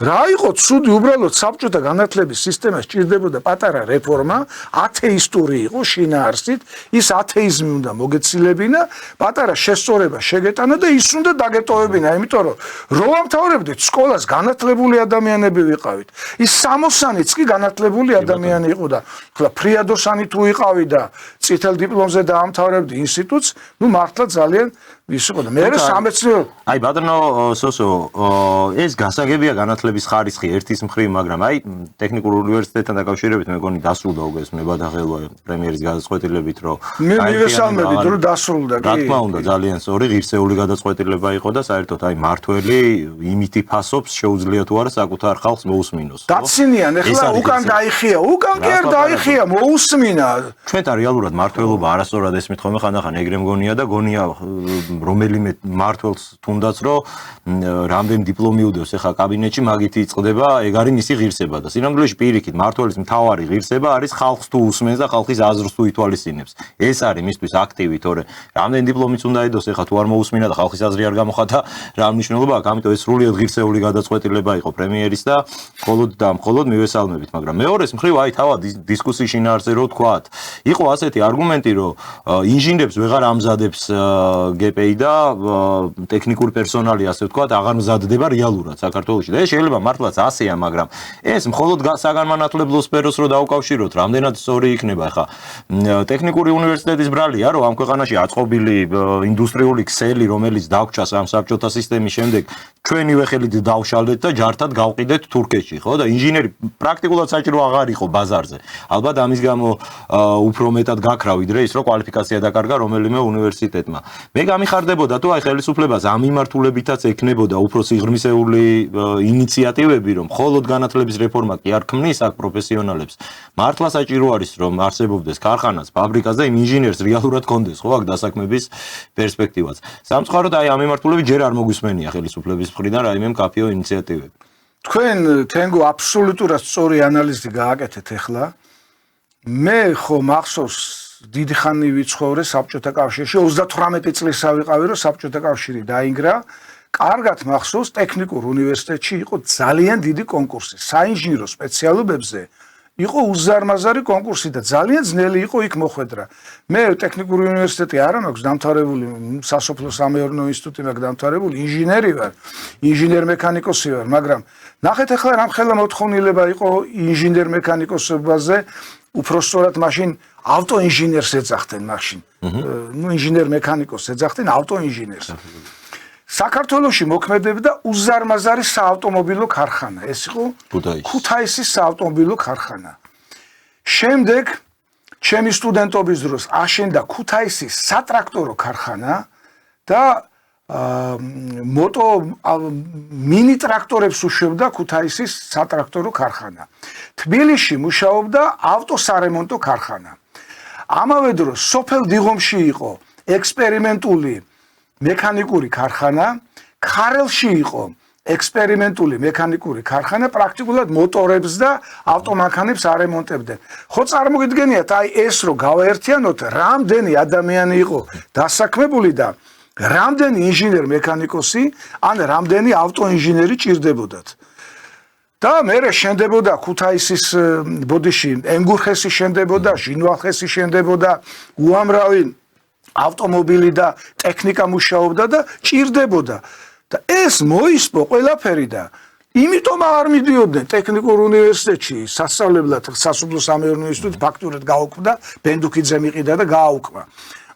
რა იყო ცუდი უბრალოდ საბჭოთა განათლების სისტემას ჭირდებოდა პატარა რეფორმა, ათეისტური იყო შინაარსით, ის ათეიზმი უნდა მოგეცილებინა, პატარა შესწორება შეგეტანა და ის უნდა დაგეტოვებინა, იმიტომ რომ რო ამთავრებდით სკოლას განათლებული ადამიანები ვიყავით. ის სამოსანიც კი განათლებული ადამიანი იყო და ხლა ფრიადოსანი თუ იყავი და წითელ დიპლომზე დაამთავრებდი ინსტიტუტს, ნუ მართლა ძალიან ის იყო და მე სამეცნიერო აი ბატონო სოსო ეს გასაგებია განათლების ხარისხი ერთის მხრივ, მაგრამ აი ტექნიკურ უნივერსიტეტთან დაკავშირებით მე მგონი დასრულდა უკვე ეს ნებადაღელვა პრემიერის გადაწყვეტილებით რომ მე მივესალმებით რომ დასრულდა კი რა თქმა უნდა ძალიან სწორი ღირსეული გადაწყვეტილება იყო და საერთოდ აი მართველი იმითი ფასობს შეუძლია თუ არა საკუთარ ხალხს მოусმინოს დაცინიან ეხლა უკან დაიხია უკან კი არ დაიხია მოусმინა ჩვენთან რეალურად მართველობა არასწორად ესმით ხოლმე ხანდახან ეგრე მგონია და გონია რომელიმე მართველს თუნდაც რომ რამდენი დიპლომი უდევს ეხლა კაბინეტში მაგით იწყდება ეგ არის მისი ღირსება და სინამდვილეში პირიქით მართველის მთავარი ღირსება არის ხალხს თუ უსმენს და ხალხის აზრს თუ ითვალისწინებს ეს არის მისთვის აქტივი თორე რამდენი დიპლომიც უნდა ედოს ეხლა თუ არ მოусმინა და ხალხის აზრი არ გამოხატა რა მნიშვნელობა აქვს ამიტომ ეს სრულიად ღირსეული გადაწყვეტილება იყო პრემიერის და მხოლოდ მივესალმებით მაგრამ მეორეს მხრივ აი თავად დისკუსიის შინაარსზე რო თქვათ იყო ასეთი არგუმენტი რომ ინჟინერებს ვეღარ ამზადებს გპი და ტექნიკური პერსონალი ასე ვთქვათ აღარ მზადდება რეალურად საქართველოში და ეს შეიძლება მართლაც ასეა მაგრამ ეს მხოლოდ საგანმანათლებლო სფეროს რო დაუკავშიროთ რამდენად სწორი იქნება ხა ტექნიკური უნივერსიტეტის ბრალია რომ ამ ქვეყანაში აწყობილი ინდუსტრიული ქსელი რომელიც დაგვრჩა ამ საბჭოთა სისტემის შემდეგ ჩვენივე ხელით დავშალდეთ და ჯართად გავყიდეთ თურქეთში ხო და ინჟინერი პრაქტიკულად საჭირო აღარ იყო ბაზარზე ალბათ ამის გამო უფრო მეტად გაქრა ვიდრე ის რომ კვალიფიკაცია დაკარგა რომელიმე უნივერსიტეტმა მე გამიხარდებოდა თუ აი ხელისუფლებას ამ მიმართულებითაც ექნებოდა უფრო სიღრმისეული ინიციატივები რომ მხოლოდ განათლების რეფორმა კი არ ქმნის აქ პროფესიონალებს მართლა საჭირო არის რომ არსებობდეს ქარხანაც ფაბრიკაც და იმ ინჟინერს რეალურად კონდეს ხო აქ დასაქმების პერსპექტივაც სამწუხაროდ აი ამ მიმართულებით ჯერ არ მოგვისმენია ხელისუფლების მხრიდან რაიმე მკაფიო ინიციატივები თქვენ თენგო აბსოლუტურად სწორი ანალიზი გააკეთეთ ახლა მე ხო მახსოვს დიდი ხანი ვიცხოვრე საბჭოთა კავშირში 38 წლისა ვიყავი რომ საბჭოთა კავშირი დაინგრა კარგად მახსოვს ტექნიკურ უნივერსიტეტში იყო ძალიან დიდი კონკურსი საინჟინრო სპეციალობებზე იყო უზარმაზარი კონკურსი და ძალიან ძნელი იყო იქ მოხვედრა მე ტექნიკური უნივერსიტეტი არ მაქვს დამთავრებული სასოფლო სამეურნეო ინსტიტუტი მაქვს დამთავრებული ინჟინერი ვარ ინჟინერ მექანიკოსი ვარ მაგრამ ნახეთ ახლა რამხელა მოთხოვნილება იყო ინჟინერ მექანიკოსობაზე უпроსტորად მაშინ ავტოინჟინერს ეძახდნენ მაშინ ნუ ინჟინერ მექანიკოსს ეძახდნენ ავტოინჟინერს საქართველოში მოქმედებდა უზარმაზარი საავტომობილო ქარხანა ეს იყო ქუთაისის საავტომობილო ქარხანა შემდეგ ჩემი სტუდენტობის დროს აშენდა ქუთაისის სატრაქტორო ქარხანა და მოტო მინი ტრაქტორებს უშვებდა ქუთაისის სატრაქტორო ქარხანა. თბილისში მუშაობდა ავტოსარემონტო ქარხანა. ამავე დროს სოფელ დიღომში იყო ექსპერიმენტული მექანიკური ქარხანა, ქარელში იყო ექსპერიმენტული მექანიკური ქარხანა, პრაქტიკულად მოტორებს და ავტომანქანებს არემონტებდნენ. ხო წარმოგიდგენიათ, აი ეს რო გავაერთიანოთ, რამდენი ადამიანი იყო დასაქმებული და რამდენი ინჟინერ მექანიკოსი, ან რამდენი ავტოინჟინერი ჭირდებოდათ. და მერე შენდებოდა ქუთაისის ბოდიში ენგურხესი შენდებოდა, ჟინვალხესი შენდებოდა, უამრავი ავტომობილი და ტექნიკა მუშაობდა და ჭირდებოდა. და ეს მოისპო ყველაფერი და იმიტომ არ მიდიოდნენ ტექნიკურ უნივერსიტეტში სასწავლებლად, სასოფლო-სამეურნეო ინსტიტუტი ფაქტურად გაუქმდა, ბენდუქიძე მიყიდა და გააუქმა.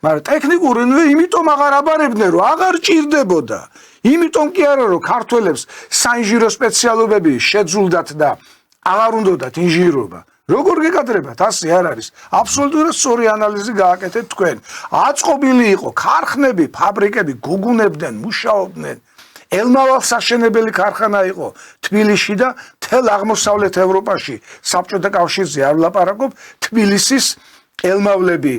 მაგრამ ტექნიკურ უნივერსიტეტში იმიტომ აღარ აბარებდნენ, რომ აღარ ჭირდებოდა. იმიტომ კი არა, რომ ქართველებს საინჟინრო სპეციალობები შეძულდათ და აღარ უნდათ ინჟინრობა. როგორ გეკადრებათ? ასე არ არის. აბსოლუტურად სწორი ანალიზი გააკეთეთ თქვენ. აწყობილი იყო ქარხნები, ფაბრიკები გუგუნებდნენ, მუშაობდნენ. ელმავალ საშენებელი ქარხანა იყო თბილისში და მთელ აღმოსავლეთ ევროპაში. საბჭოთა კავშირზე არ ვლაპარაკობ, თბილისის ელმავლები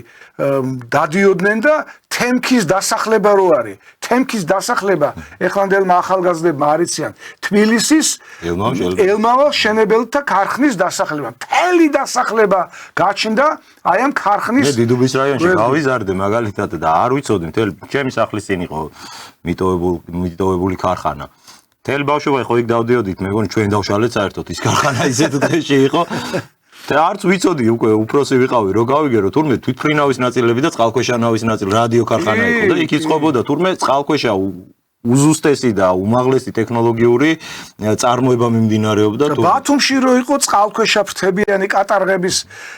დადიოდნენ და თემქის დასახლება რო არის. თემქის დასახლება ეხლანდელმა ახალგაზრდებმა არიციან. თბილისის ელმავალ შენებელთა ქარხნის დასახლება. მთელი დასახლება გაჩნდა აი ამ ქარხნის. მე დიდუბის რაიონში გავიზარდე მაგალითად და არ ვიცოდი, მთელი ჩემი სახლის წინ იყო მიტოვებული ქარხანა. მთელი ბავშვობა ხო იქ დავდიოდით, მე მგონი ჩვენ დავშალეთ საერთოდ ის ქარხანა ისეთ დღეში იყო. და არც ვიცოდი უკვე უფროსი ვიყავი, რომ გავიგერო თურმე თვითფრინავის ნაწილები და წყალქვეშანავის ნაწილი რადიო ქარხანა იყო და იქ იწყებოდა თურმე წყალქვეშა უზუსტესი და უმაღლესი ტექნოლოგიური წარმოება მიმდინარეობდა. ბათუმში რო იყო წყალქვეშა ფრთებიანი კატარღების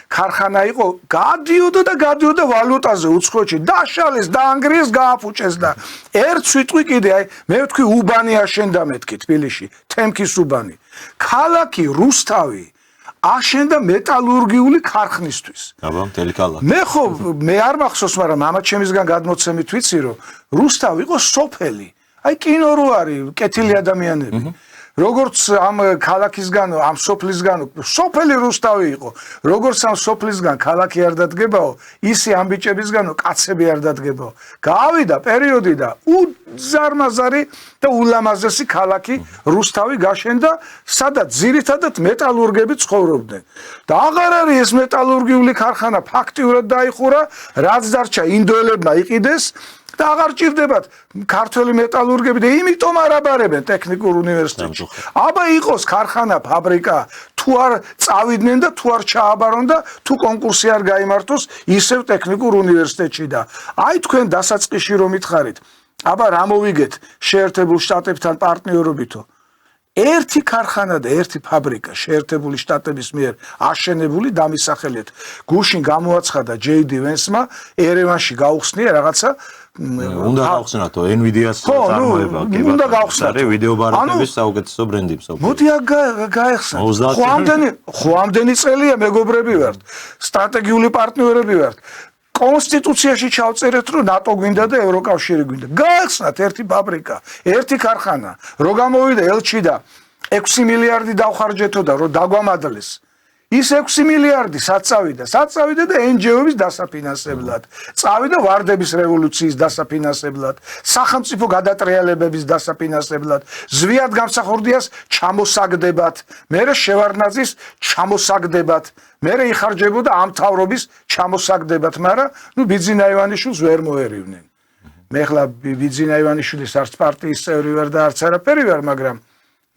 ქარხანა იყო, გადიოდა და გადიოდა ვალუტაზე უცხოეთში, დაშალეს, დაანგრიეს, გააფუჭეს და ერთ სიტყვი კიდე, აი მე ვთქვი უბანი აშენდა მეთქი თბილისში, თემქის უბანი. ქალაქი რუსთავი აშენდა მეტალურგიული ქარხნისთვის. აბა, მთელი ქალაქი. მე არ მახსოვს, მაგრამ მამა ჩემისგან გადმოცემით ვიცი, რომ რუსთავი იყო სოფელი. აი კინო რო არის, კეთილი ადამიანები. როგორც ამ ქალაქისგან, ამ სოფლისგან, სოფელი რუსთავი იყო. როგორც ამ სოფლისგან ქალაქი არ დადგებაო, ისე ამ ბიჭებისგანო კაცები არ დადგებაო. გავიდა პერიოდი და უზარმაზარი და ულამაზესი ქალაქი რუსთავი გაშენდა, სადაც ძირითადად მეტალურგები ცხოვრობდნენ. და აღარ არის ეს მეტალურგიული ქარხანა ფაქტიურად დაიხურა, რაც დარჩა ინდოელებმა იყიდეს. და აღარ ჭირდებათ ქართველი მეტალურგები და იმიტომ არ აბარებენ ტექნიკურ უნივერსიტეტში. აბა იყოს ქარხანა, ფაბრიკა, თუ არ წავიდნენ და თუ არ ჩააბარონ და თუ კონკურსი არ გაიმართოს ისევ ტექნიკურ უნივერსიტეტში და აი თქვენ დასაწყისში რომ მითხარით, აბა რა მოვიგეთ შეერთებულ შტატებთან პარტნიორობითო. ერთი ქარხანა და ერთი ფაბრიკა შეერთებული შტატების მიერ აშენებული დამისახელეთ. გუშინ გამოაცხადა JD Vance-მა ერევანში გაუხსნია რაღაცა უნდა გავხსნათო NVIDIA-ს წარმოება. უნდა გავხსნათ ვიდეო ბარათების საუკეთესო ბრენდი მსოფლიოში. მოდი გაეხსნათ. ხო ამდენი წელია მეგობრები ვართ, სტრატეგიული პარტნიორები ვართ. კონსტიტუციაში ჩავწერეთ, რომ ნატო გვინდა და ევროკავშირი გვინდა. გაეხსნათ ერთი ფაბრიკა, ერთი ქარხანა. რო გამოვიდა ელჩი და 6 მილიარდი დავხარჯეთო და რო დაგვამადლეს. ის 6 მილიარდი საწავიდა და NGO-ების დასაფინანსებლად. წავიდა ვარდების რევოლუციის დასაფინანსებლად, სახელმწიფო გადატრიალებების დასაფინანსებლად, ზვიად გამსახურდიას ჩამოსაგდებად, მერე შევარდნაძის ჩამოსაგდებად, მერე იხარჯებოდა ამ თავრობის ჩამოსაგდებად, მაგრამ ბიძინა ივანიშვილს ვერ მოერივნენ. მე ხლა ბიძინა ივანიშვილის არც პარტიის წევრი ვარ და არც არაფერი ვარ, მაგრამ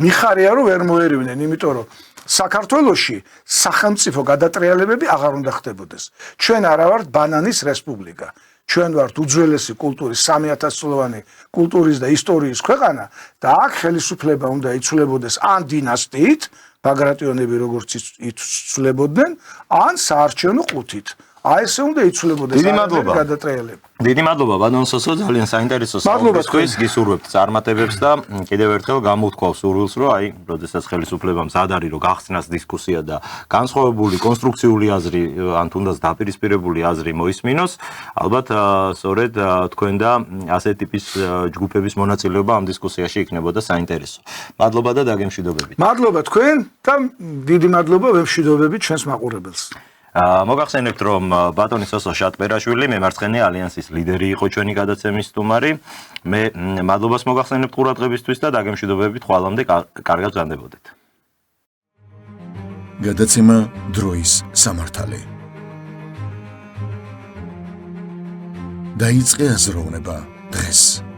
მიხარია რომ ვერ მოერივნენ, იმიტომ რომ საქართველოში სახელმწიფო გადატრიალებები აღარ უნდა ხდებოდეს. ჩვენ არა ვართ ბანანის რესპუბლიკა. ჩვენ ვართ უძველესი კულტურის 3000 წლოვანი კულტურის და ისტორიის ქვეყანა და აქ ხელისუფლება უნდა იცვლებოდეს ან დინასტიით, ბაგრატიონები როგორც იცვლებოდნენ, ან საარჩევნო ყუთით. აი ესე უნდა იცვლებოდეს დიდი მადლობა. გადატრიალება. დიდი მადლობა ბატონ სოსო, ძალიან საინტერესო საუბრისთვის, გისურვებთ წარმატებებს და კიდევ ერთხელ გამოვთქვავ სურვილს, რომ აი, როდესაც ხელისუფლება მზად არის, რომ გახსნას დისკუსია და განსხვავებული კონსტრუქციული აზრი, ან თუნდაც დაპირისპირებული აზრი მოისმინოს, ალბათ სწორედ თქვენ და ასეთ ტიპის ჯგუფების მონაწილეობა ამ დისკუსიაში იქნებოდა საინტერესო. მადლობა და დაგემშვიდობებით. მადლობა თქვენ და დიდი მადლობა ვემშვიდობებით ჩვენს მაყურებელს. მოგახსენებთ, რომ ბატონი სოსო შატბერაშვილი მემარცხენე ალიანსის ლიდერი იყო ჩვენი გადაცემის სტუმარი. მე მადლობას მოგახსენებთ ყურადღებისთვის და დაგემშვიდობებით ხვალამდე კარგად გრძანდებოდეთ. გადაცემა დროის სამართალი. დაიწყე აზროვნება დღეს.